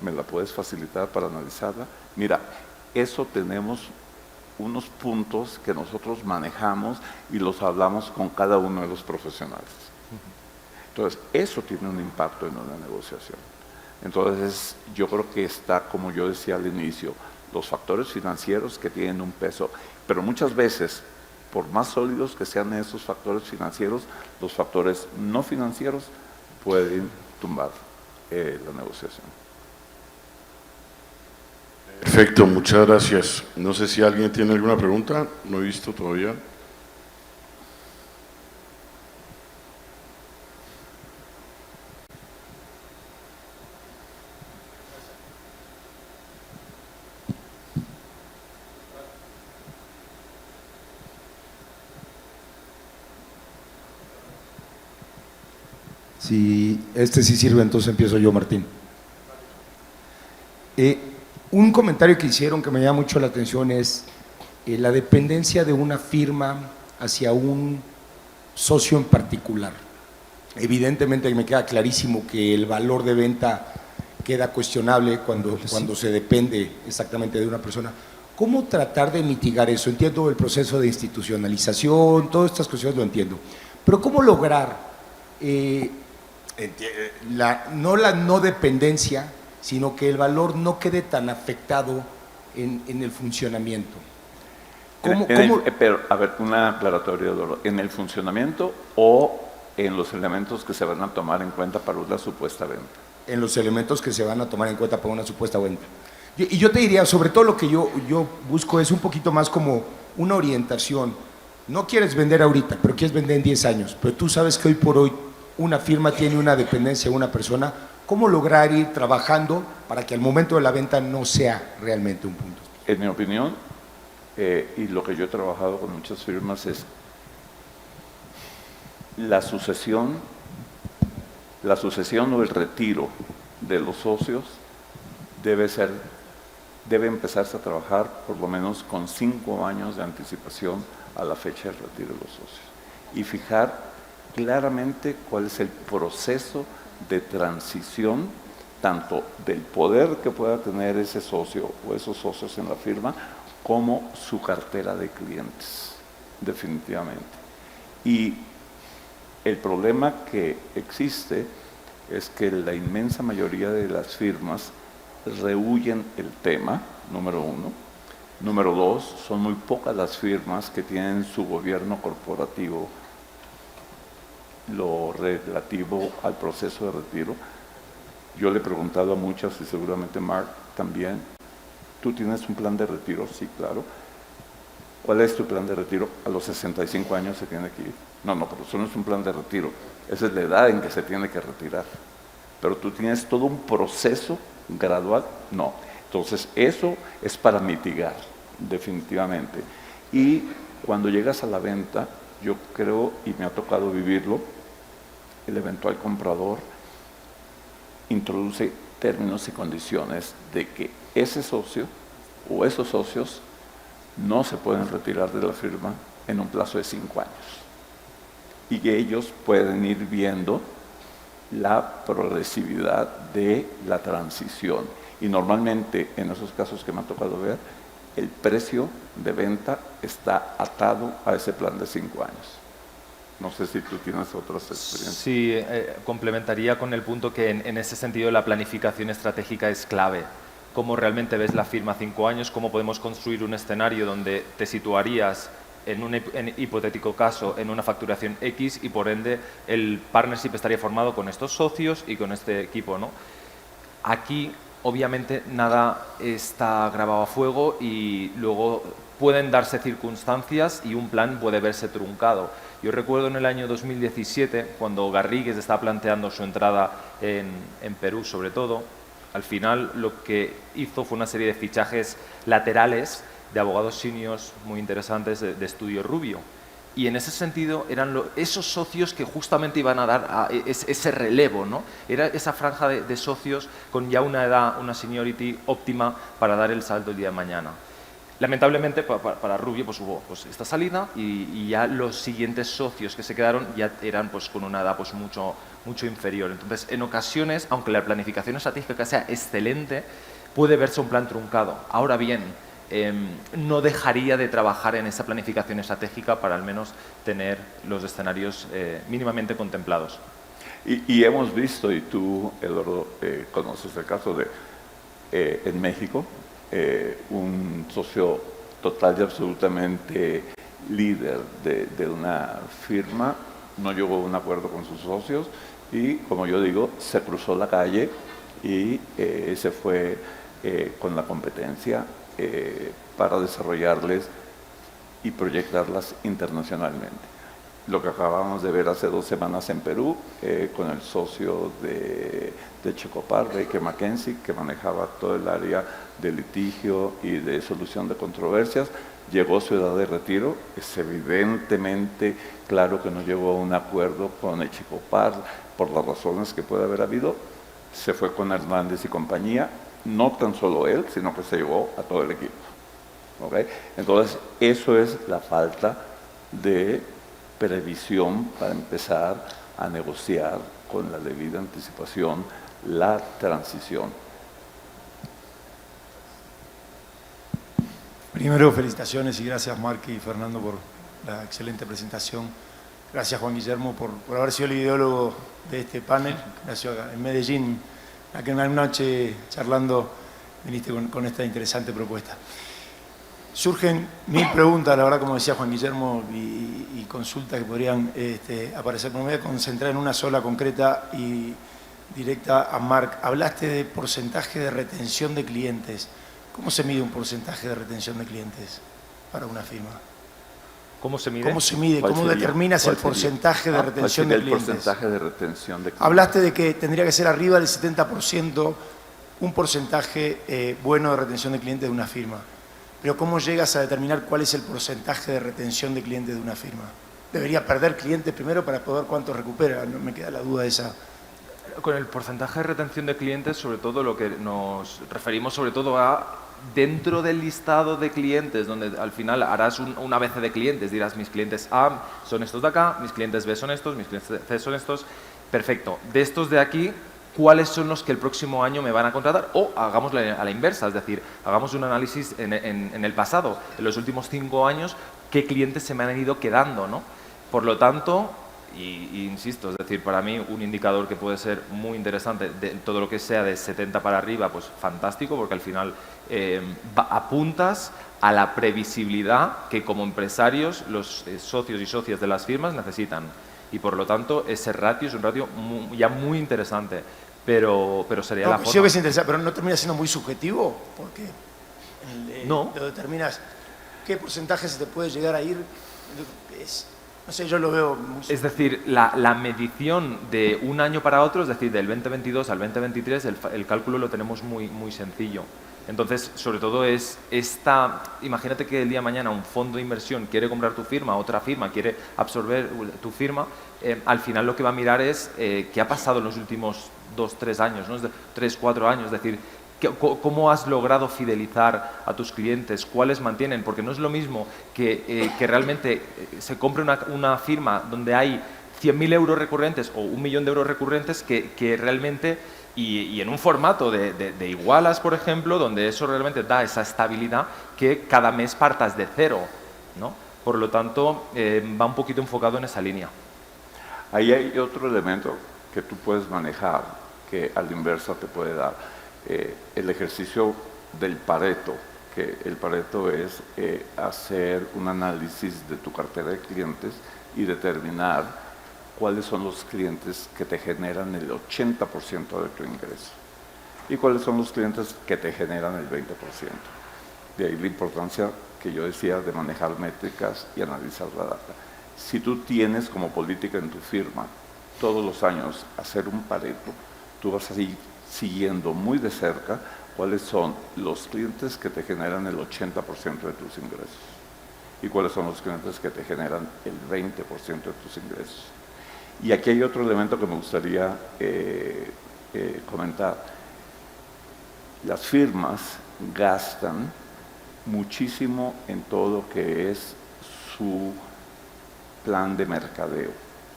¿Me la puedes facilitar para analizarla? Mira, eso tenemos unos puntos que nosotros manejamos y los hablamos con cada uno de los profesionales. Entonces, eso tiene un impacto en una negociación. Entonces, yo creo que está, como yo decía al inicio, los factores financieros que tienen un peso, pero muchas veces, por más sólidos que sean esos factores financieros, los factores no financieros pueden tumbar la negociación. Perfecto, muchas gracias. No sé si alguien tiene alguna pregunta, no he visto todavía. Si este sí sirve, entonces empiezo yo, Martín. Un comentario que hicieron que me llama mucho la atención es la dependencia de una firma hacia un socio en particular. Evidentemente me queda clarísimo que el valor de venta queda cuestionable cuando se depende exactamente de una persona. ¿Cómo tratar de mitigar eso? Entiendo el proceso de institucionalización, todas estas cuestiones lo entiendo, pero ¿cómo lograr no la no dependencia, sino que el valor no quede tan afectado en el funcionamiento? Pero, a ver, una aclaratoria, ¿en el funcionamiento o en los elementos que se van a tomar en cuenta para una supuesta venta? En los elementos que se van a tomar en cuenta para una supuesta venta. Y yo te diría, sobre todo lo que yo busco es un poquito más como una orientación. No quieres vender ahorita, pero quieres vender en 10 años, pero tú sabes que hoy por hoy una firma tiene una dependencia de una persona. ¿Cómo lograr ir trabajando para que al momento de la venta no sea realmente un punto? En mi opinión, y lo que yo he trabajado con muchas firmas es la sucesión o el retiro de los socios debe empezarse a trabajar por lo menos con 5 años de anticipación a la fecha del retiro de los socios y fijar claramente cuál es el proceso de transición tanto del poder que pueda tener ese socio o esos socios en la firma como su cartera de clientes, definitivamente. Y el problema que existe es que la inmensa mayoría de las firmas rehuyen el tema, número 1. Número 2, son muy pocas las firmas que tienen su gobierno corporativo lo relativo al proceso de retiro. Yo le he preguntado a muchas, y seguramente Mark también, ¿tú tienes un plan de retiro? Sí, claro. ¿Cuál es tu plan de retiro? A los 65 años se tiene que ir. No, pero eso no es un plan de retiro. Esa es la edad en que se tiene que retirar. Pero tú tienes todo un proceso gradual. No. Entonces, eso es para mitigar, definitivamente. Y cuando llegas a la venta, yo creo, y me ha tocado vivirlo, el eventual comprador introduce términos y condiciones de que ese socio o esos socios no se pueden retirar de la firma en un plazo de 5 años. Y que ellos pueden ir viendo la progresividad de la transición. Y normalmente, en esos casos que me ha tocado ver, el precio de venta está atado a ese plan de 5 años. No sé si tú tienes otras experiencias. Sí, complementaría con el punto que en ese sentido la planificación estratégica es clave. Cómo realmente ves la firma a 5 años, cómo podemos construir un escenario donde te situarías en un hipotético caso en una facturación X y por ende el partnership estaría formado con estos socios y con este equipo, ¿no? Aquí obviamente nada está grabado a fuego y luego pueden darse circunstancias y un plan puede verse truncado. Yo recuerdo en el año 2017, cuando Garrigues estaba planteando su entrada en Perú sobre todo, al final lo que hizo fue una serie de fichajes laterales de abogados seniors muy interesantes de Estudio Rubio. Y en ese sentido eran esos socios que justamente iban a dar ese relevo, ¿no? Era esa franja de socios con ya una edad, una seniority óptima para dar el salto el día de mañana. Lamentablemente para Rubio pues hubo esta salida y ya los siguientes socios que se quedaron ya eran pues con una edad pues mucho inferior. Entonces, en ocasiones, aunque la planificación estratégica sea excelente, puede verse un plan truncado. Ahora bien, no dejaría de trabajar en esa planificación estratégica para al menos tener los escenarios mínimamente contemplados. Y hemos visto, y tú, Eduardo, conoces el caso de en México, un socio total y absolutamente líder de una firma no llegó a un acuerdo con sus socios y, como yo digo, se cruzó la calle y se fue con la competencia para desarrollarles y proyectarlas internacionalmente. lo que acabamos de ver hace 2 semanas en Perú, con el socio de Checopar, Baker McKenzie, que manejaba todo el área de litigio y de solución de controversias, llegó a su edad de retiro. Es evidentemente claro que no llegó a un acuerdo con el Checopar por las razones que puede haber habido. Se fue con Hernández y compañía, no tan solo él, sino que se llevó a todo el equipo. ¿Okay? Entonces, eso es la falta de previsión para empezar a negociar con la debida anticipación la transición. Primero, felicitaciones y gracias, Marc y Fernando, por la excelente presentación. Gracias, Juan Guillermo, por haber sido el ideólogo de este panel. Gracias en Medellín, aquella noche charlando, viniste con esta interesante propuesta. Surgen 1000 preguntas, la verdad, como decía Juan Guillermo, y consultas que podrían aparecer. Me voy a concentrar en una sola concreta y directa a Marc. Hablaste de porcentaje de retención de clientes. ¿Cómo se mide un porcentaje de retención de clientes para una firma? ¿Cómo se mide? ¿Cómo se mide? ¿Cómo determinas el porcentaje de retención de clientes? El porcentaje de retención de clientes. Hablaste de que tendría que ser arriba del 70% un porcentaje bueno de retención de clientes de una firma. Pero ¿cómo llegas a determinar cuál es el porcentaje de retención de clientes de una firma? ¿Debería perder clientes primero para poder cuánto recupera? No me queda la duda esa. Con el porcentaje de retención de clientes, sobre todo lo que nos referimos sobre todo a dentro del listado de clientes, donde al final harás un ABC de clientes, dirás mis clientes A son estos de acá, mis clientes B son estos, mis clientes C son estos, perfecto. De estos de aquí, ¿cuáles son los que el próximo año me van a contratar? O hagámoslo a la inversa, es decir, hagamos un análisis en el pasado, en los últimos 5 años, qué clientes se me han ido quedando, ¿no? Por lo tanto, y insisto, es decir, para mí un indicador que puede ser muy interesante, de todo lo que sea de 70 para arriba, pues fantástico, porque al final apuntas a la previsibilidad que como empresarios los socios y socias de las firmas necesitan. Y por lo tanto, ese ratio es un ratio ya muy interesante, pero sería la forma. Sí que es interesante, pero no termina siendo muy subjetivo, porque no. lo determinas qué porcentaje se te puede llegar a ir. No sé, yo lo veo muy... Es decir, la medición de un año para otro, es decir, del 2022 al 2023, el cálculo lo tenemos muy sencillo. Entonces, sobre todo es imagínate que el día de mañana un fondo de inversión quiere comprar tu firma, otra firma quiere absorber tu firma, al final lo que va a mirar es qué ha pasado en los últimos 2-3 años, ¿no? 3-4 años, es decir, ¿cómo has logrado fidelizar a tus clientes? ¿Cuáles mantienen? Porque no es lo mismo que realmente se compre una firma donde hay 100.000 euros recurrentes o 1 millón de euros recurrentes que realmente, y en un formato de igualas, por ejemplo, donde eso realmente da esa estabilidad, que cada mes partas de cero, ¿no? Por lo tanto, va un poquito enfocado en esa línea. Ahí hay otro elemento que tú puedes manejar, que a la inversa te puede dar. El ejercicio del Pareto, que el Pareto es hacer un análisis de tu cartera de clientes y determinar cuáles son los clientes que te generan el 80% de tu ingreso y cuáles son los clientes que te generan el 20%. De ahí la importancia que yo decía de manejar métricas y analizar la data. Si tú tienes como política en tu firma todos los años hacer un Pareto, tú vas a ir siguiendo muy de cerca cuáles son los clientes que te generan el 80% de tus ingresos y cuáles son los clientes que te generan el 20% de tus ingresos. Y aquí hay otro elemento que me gustaría comentar. Las firmas gastan muchísimo en todo lo que es su plan de mercadeo,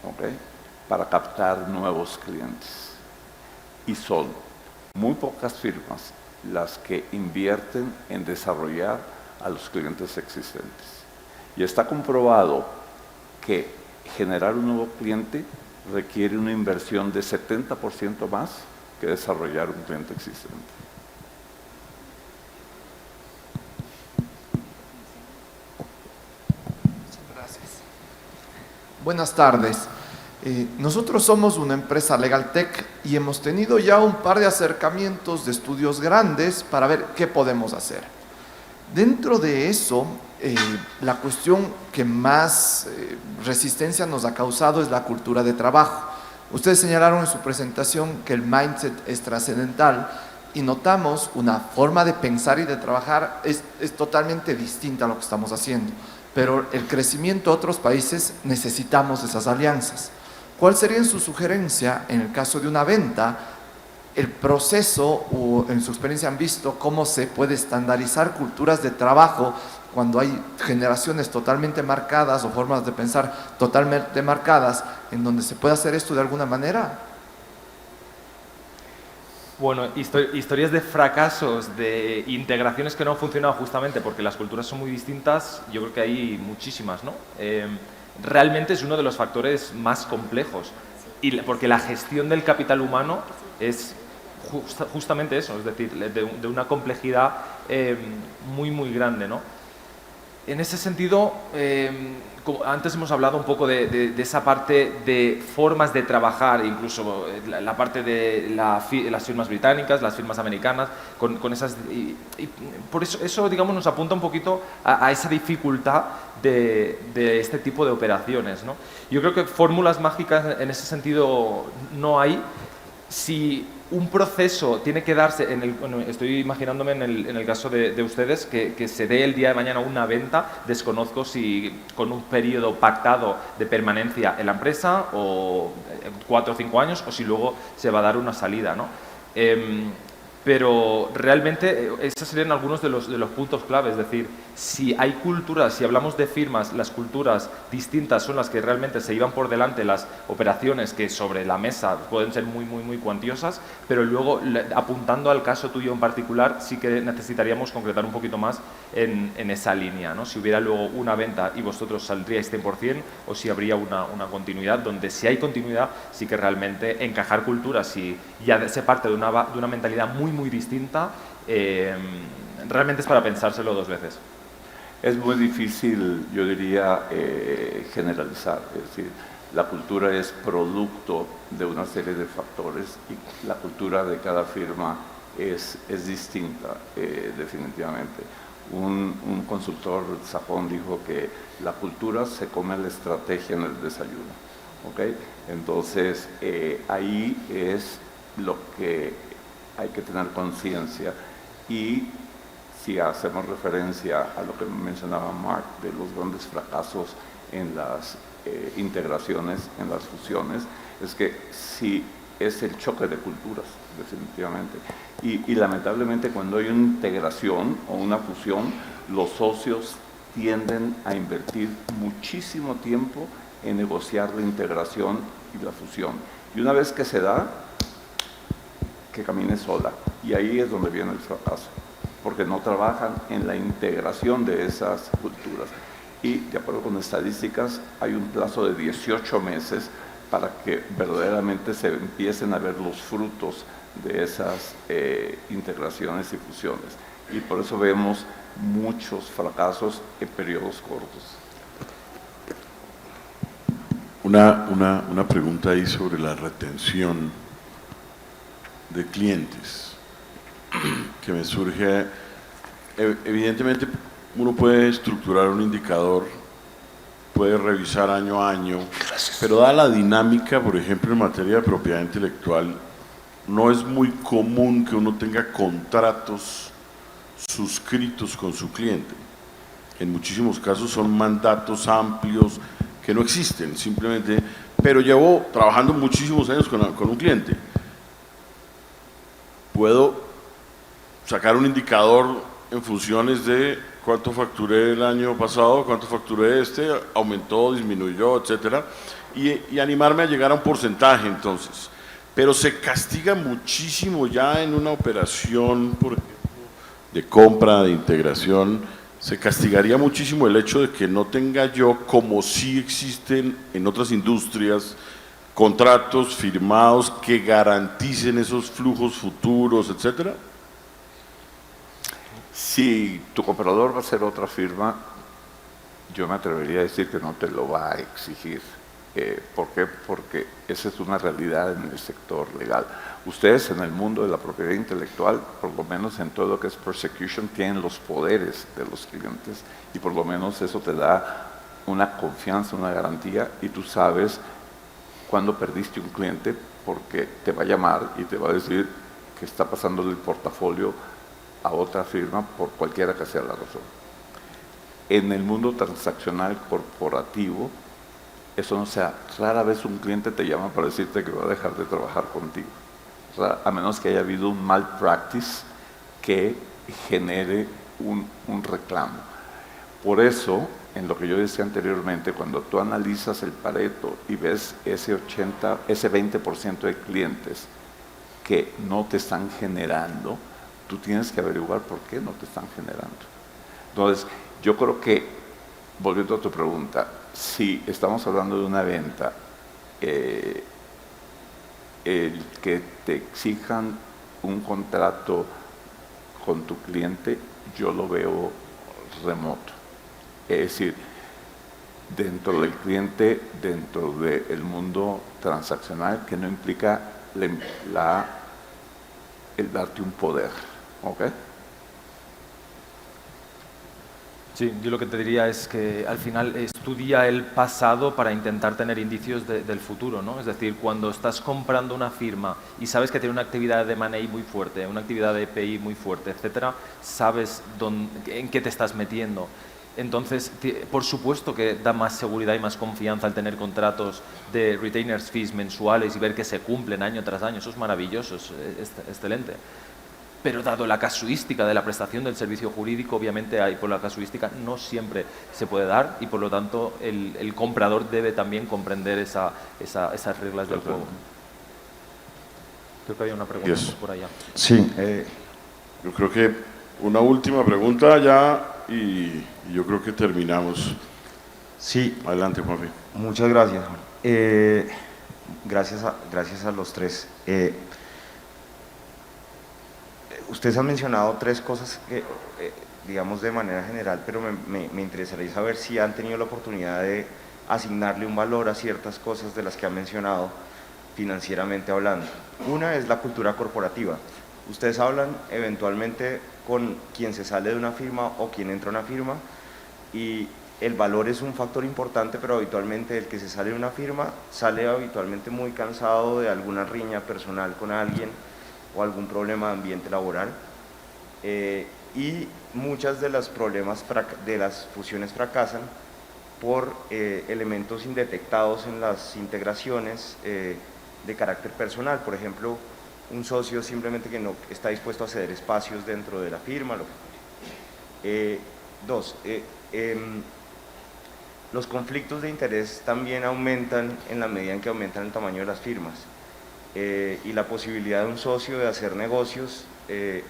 ¿okay? Para captar nuevos clientes. Y son muy pocas firmas las que invierten en desarrollar a los clientes existentes. Y está comprobado que generar un nuevo cliente requiere una inversión de 70% más que desarrollar un cliente existente. Gracias. Buenas tardes. Nosotros somos una empresa LegalTech y hemos tenido ya un par de acercamientos de estudios grandes para ver qué podemos hacer. Dentro de eso, la cuestión que más resistencia nos ha causado es la cultura de trabajo. Ustedes señalaron en su presentación que el mindset es trascendental y notamos una forma de pensar y de trabajar es totalmente distinta a lo que estamos haciendo. Pero el crecimiento de otros países necesitamos esas alianzas. ¿Cuál sería su sugerencia en el caso de una venta? El proceso, o en su experiencia han visto cómo se puede estandarizar culturas de trabajo cuando hay generaciones totalmente marcadas o formas de pensar totalmente marcadas, en donde se puede hacer esto de alguna manera. Bueno, historias de fracasos, de integraciones que no han funcionado justamente porque las culturas son muy distintas, yo creo que hay muchísimas, ¿no? Realmente es uno de los factores más complejos, porque la gestión del capital humano es justamente eso, es decir, de una complejidad muy, muy grande, ¿no? En ese sentido, como antes hemos hablado un poco de esa parte de formas de trabajar, incluso la parte de las firmas británicas, las firmas americanas, con esas... Y por eso, digamos, nos apunta un poquito a esa dificultad de este tipo de operaciones, ¿no? Yo creo que fórmulas mágicas en ese sentido no hay. Si un proceso tiene que darse, estoy imaginándome en el caso de ustedes, que se dé el día de mañana una venta, desconozco si con un periodo pactado de permanencia en la empresa, o 4 o 5 años, o si luego se va a dar una salida, ¿no? Pero realmente esos serían algunos de los puntos clave, es decir, si hay culturas, si hablamos de firmas, las culturas distintas son las que realmente se llevan por delante las operaciones que sobre la mesa pueden ser muy, muy, muy cuantiosas, pero luego, apuntando al caso tuyo en particular, sí que necesitaríamos concretar un poquito más en esa línea, ¿no? Si hubiera luego una venta y vosotros saldríais 100%, o si habría una continuidad, donde si hay continuidad, sí que realmente encajar culturas y ya se parte de una mentalidad muy, muy distinta, realmente es para pensárselo 2 veces. Es muy difícil, yo diría, generalizar. Es decir, la cultura es producto de una serie de factores y la cultura de cada firma es distinta, definitivamente. Un consultor sajón dijo que la cultura se come la estrategia en el desayuno. ¿Okay? Entonces, ahí es lo que hay que tener conciencia. Y si hacemos referencia a lo que mencionaba Mark de los grandes fracasos en las integraciones, en las fusiones, es que sí es el choque de culturas, definitivamente. Y lamentablemente cuando hay una integración o una fusión, los socios tienden a invertir muchísimo tiempo en negociar la integración y la fusión. Y una vez que se da, que camine sola. Y ahí es donde viene el fracaso, porque no trabajan en la integración de esas culturas. Y de acuerdo con estadísticas, hay un plazo de 18 meses para que verdaderamente se empiecen a ver los frutos de esas integraciones y fusiones. Y por eso vemos muchos fracasos en periodos cortos. Una pregunta ahí sobre la retención de clientes que me surge. Evidentemente uno puede estructurar un indicador, puede revisar año a año, pero dada la dinámica, por ejemplo, en materia de propiedad intelectual, no es muy común que uno tenga contratos suscritos con su cliente. En muchísimos casos son mandatos amplios que no existen, simplemente, pero llevo trabajando muchísimos años con un cliente. Puedo sacar un indicador en funciones de cuánto facturé el año pasado, cuánto facturé aumentó, disminuyó, etcétera, y animarme a llegar a un porcentaje entonces. Pero se castiga muchísimo ya en una operación, por ejemplo, de compra, de integración, se castigaría muchísimo el hecho de que no tenga yo, como sí existen en otras industrias, contratos firmados que garanticen esos flujos futuros, etcétera. Si tu comprador va a ser otra firma, yo me atrevería a decir que no te lo va a exigir. ¿Por qué? Porque esa es una realidad en el sector legal. Ustedes en el mundo de la propiedad intelectual, por lo menos en todo lo que es persecution, tienen los poderes de los clientes y por lo menos eso te da una confianza, una garantía y tú sabes cuándo perdiste un cliente porque te va a llamar y te va a decir que está pasándole el portafolio a otra firma por cualquiera que sea la razón. En el mundo transaccional corporativo, eso no sea, rara vez un cliente te llama para decirte que va a dejar de trabajar contigo, a menos que haya habido un mal practice que genere un reclamo. Por eso, en lo que yo decía anteriormente, cuando tú analizas el Pareto y ves ese 20% de clientes que no te están generando, tú tienes que averiguar por qué no te están generando. Entonces, yo creo que, volviendo a tu pregunta, si estamos hablando de una venta, el que te exijan un contrato con tu cliente, yo lo veo remoto. Es decir, dentro del cliente, dentro del mundo transaccional, que no implica el darte un poder. ¿Ok? Sí, yo lo que te diría es que al final estudia el pasado para intentar tener indicios del futuro, ¿no? Es decir, cuando estás comprando una firma y sabes que tiene una actividad de M&A muy fuerte, una actividad de EPI muy fuerte, etcétera, sabes en qué te estás metiendo. Entonces, por supuesto que da más seguridad y más confianza al tener contratos de retainers fees mensuales y ver que se cumplen año tras año. Eso es maravilloso, es excelente. Pero dado la casuística de la prestación del servicio jurídico, obviamente por la casuística no siempre se puede dar y por lo tanto el comprador debe también comprender esas reglas del juego. Creo que hay una pregunta por allá. Sí. Yo creo que una última pregunta ya y yo creo que terminamos. Sí. Adelante, Juanfi. Muchas gracias, Juan. Gracias a los tres. Ustedes han mencionado tres cosas que, digamos de manera general, pero me interesaría saber si han tenido la oportunidad de asignarle un valor a ciertas cosas de las que han mencionado financieramente hablando. Una es la cultura corporativa. Ustedes hablan eventualmente con quien se sale de una firma o quien entra a una firma y el valor es un factor importante, pero habitualmente el que se sale de una firma sale habitualmente muy cansado de alguna riña personal con alguien o algún problema de ambiente laboral y muchas de los problemas de las fusiones fracasan por elementos indetectados en las integraciones de carácter personal. Por ejemplo, un socio simplemente que no está dispuesto a ceder espacios dentro de la firma. Dos, los conflictos de interés también aumentan en la medida en que aumentan el tamaño de las firmas. Y la posibilidad de un socio de hacer negocios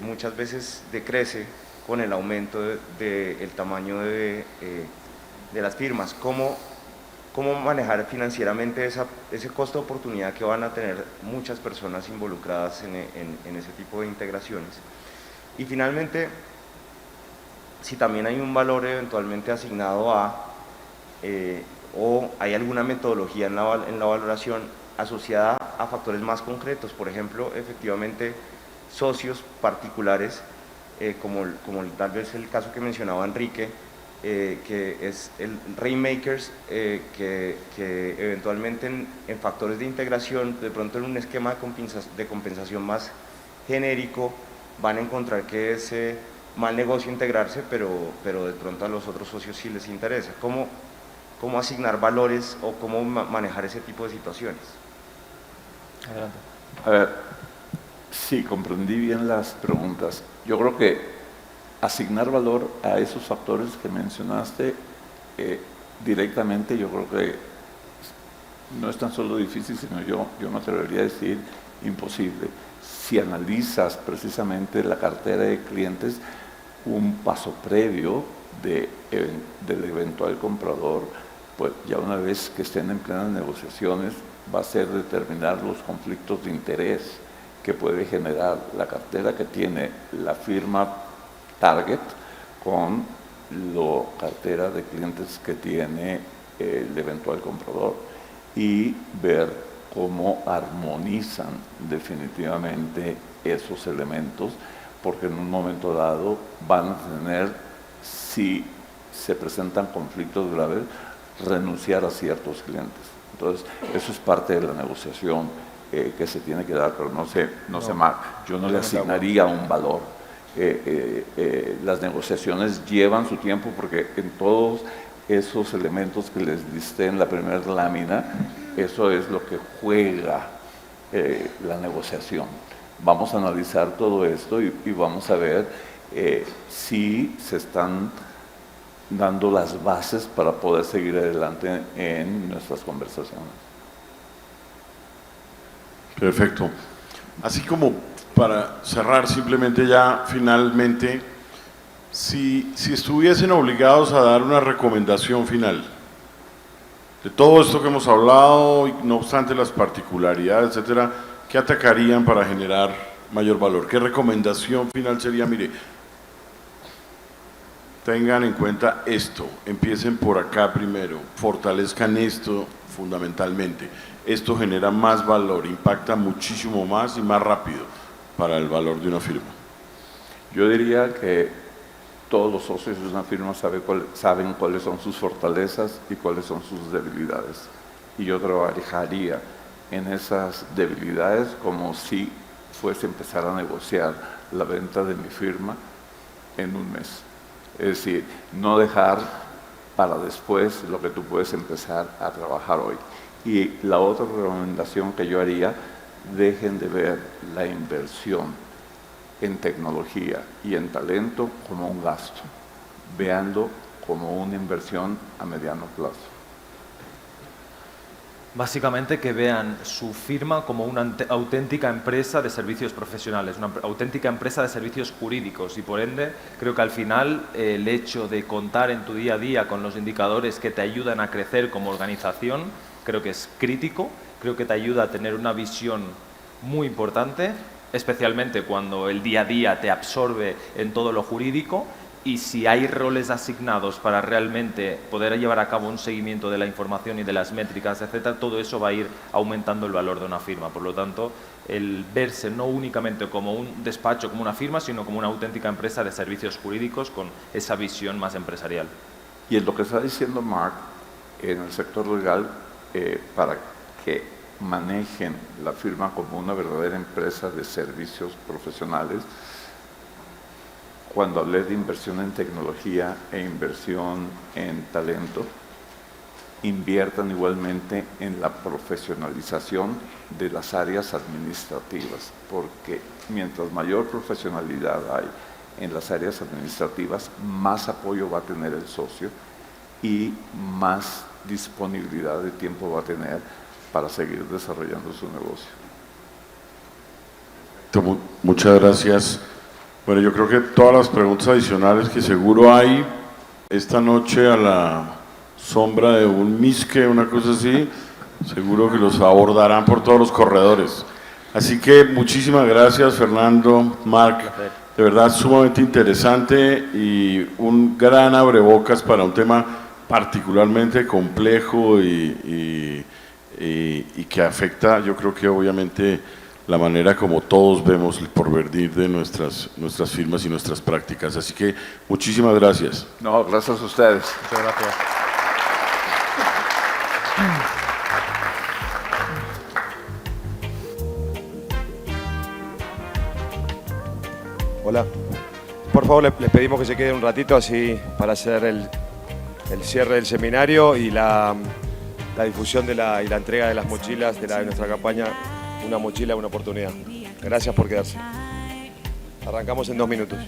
muchas veces decrece con el aumento del tamaño de las firmas. ¿Cómo manejar financieramente ese costo de oportunidad que van a tener muchas personas involucradas en ese tipo de integraciones? Y finalmente, si también hay un valor eventualmente asignado o hay alguna metodología en la valoración asociada a factores más concretos, por ejemplo, efectivamente socios particulares, como tal vez el caso que mencionaba Enrique, que es el Rainmakers, que eventualmente en factores de integración, de pronto en un esquema de compensación más genérico, van a encontrar que es mal negocio integrarse, pero de pronto a los otros socios sí les interesa. ¿Cómo asignar valores o cómo manejar ese tipo de situaciones? Adelante. A ver, sí, comprendí bien las preguntas. Yo creo que asignar valor a esos factores que mencionaste directamente, yo creo que no es tan solo difícil, sino yo me atrevería a decir imposible. Si analizas precisamente la cartera de clientes, un paso previo del eventual comprador, pues ya una vez que estén en plenas negociaciones, va a ser determinar los conflictos de interés que puede generar la cartera que tiene la firma target con la cartera de clientes que tiene el eventual comprador. y ver cómo armonizan definitivamente esos elementos, porque en un momento dado van a tener, si se presentan conflictos graves, renunciar a ciertos clientes. Entonces, eso es parte de la negociación que se tiene que dar, pero no sé, Marc, yo no le asignaría un valor. Las negociaciones llevan su tiempo porque en todos esos elementos que les listé en la primera lámina, eso es lo que juega la negociación. Vamos a analizar todo esto y vamos a ver si se están dando las bases para poder seguir adelante en nuestras conversaciones. Perfecto. Así como para cerrar simplemente ya finalmente, si estuviesen obligados a dar una recomendación final de todo esto que hemos hablado, y no obstante las particularidades, etcétera, ¿qué atacarían para generar mayor valor? ¿Qué recomendación final sería? Mire, tengan en cuenta esto, empiecen por acá primero, fortalezcan esto fundamentalmente. Esto genera más valor, impacta muchísimo más y más rápido para el valor de una firma. Yo diría que todos los socios de una firma saben cuáles son sus fortalezas y cuáles son sus debilidades. Y yo trabajaría en esas debilidades como si fuese a empezar a negociar la venta de mi firma en un mes. Es decir, no dejar para después lo que tú puedes empezar a trabajar hoy. Y la otra recomendación que yo haría, dejen de ver la inversión en tecnología y en talento como un gasto, veanlo como una inversión a mediano plazo. Básicamente que vean su firma como una auténtica empresa de servicios profesionales, una auténtica empresa de servicios jurídicos y por ende creo que al final el hecho de contar en tu día a día con los indicadores que te ayudan a crecer como organización creo que es crítico, creo que te ayuda a tener una visión muy importante, especialmente cuando el día a día te absorbe en todo lo jurídico. Y si hay roles asignados para realmente poder llevar a cabo un seguimiento de la información y de las métricas, etcétera, todo eso va a ir aumentando el valor de una firma. Por lo tanto, el verse no únicamente como un despacho, como una firma, sino como una auténtica empresa de servicios jurídicos con esa visión más empresarial. Y en lo que está diciendo Marc, en el sector legal, para que manejen la firma como una verdadera empresa de servicios profesionales, cuando hablé de inversión en tecnología e inversión en talento, inviertan igualmente en la profesionalización de las áreas administrativas, porque mientras mayor profesionalidad hay en las áreas administrativas, más apoyo va a tener el socio y más disponibilidad de tiempo va a tener para seguir desarrollando su negocio. Muchas gracias. Bueno, yo creo que todas las preguntas adicionales que seguro hay esta noche a la sombra de un misque, una cosa así, seguro que los abordarán por todos los corredores. Así que muchísimas gracias, Fernando, Marc, de verdad sumamente interesante y un gran abrebocas para un tema particularmente complejo y que afecta, yo creo que obviamente la manera como todos vemos el porvenir de nuestras firmas y nuestras prácticas. Así que muchísimas gracias. No, gracias a ustedes. Muchas gracias. Hola. Por favor, les pedimos que se queden un ratito así para hacer el cierre del seminario y la difusión y la entrega de las mochilas de nuestra campaña Una mochila, una oportunidad. Gracias por quedarse. Arrancamos en 2 minutos.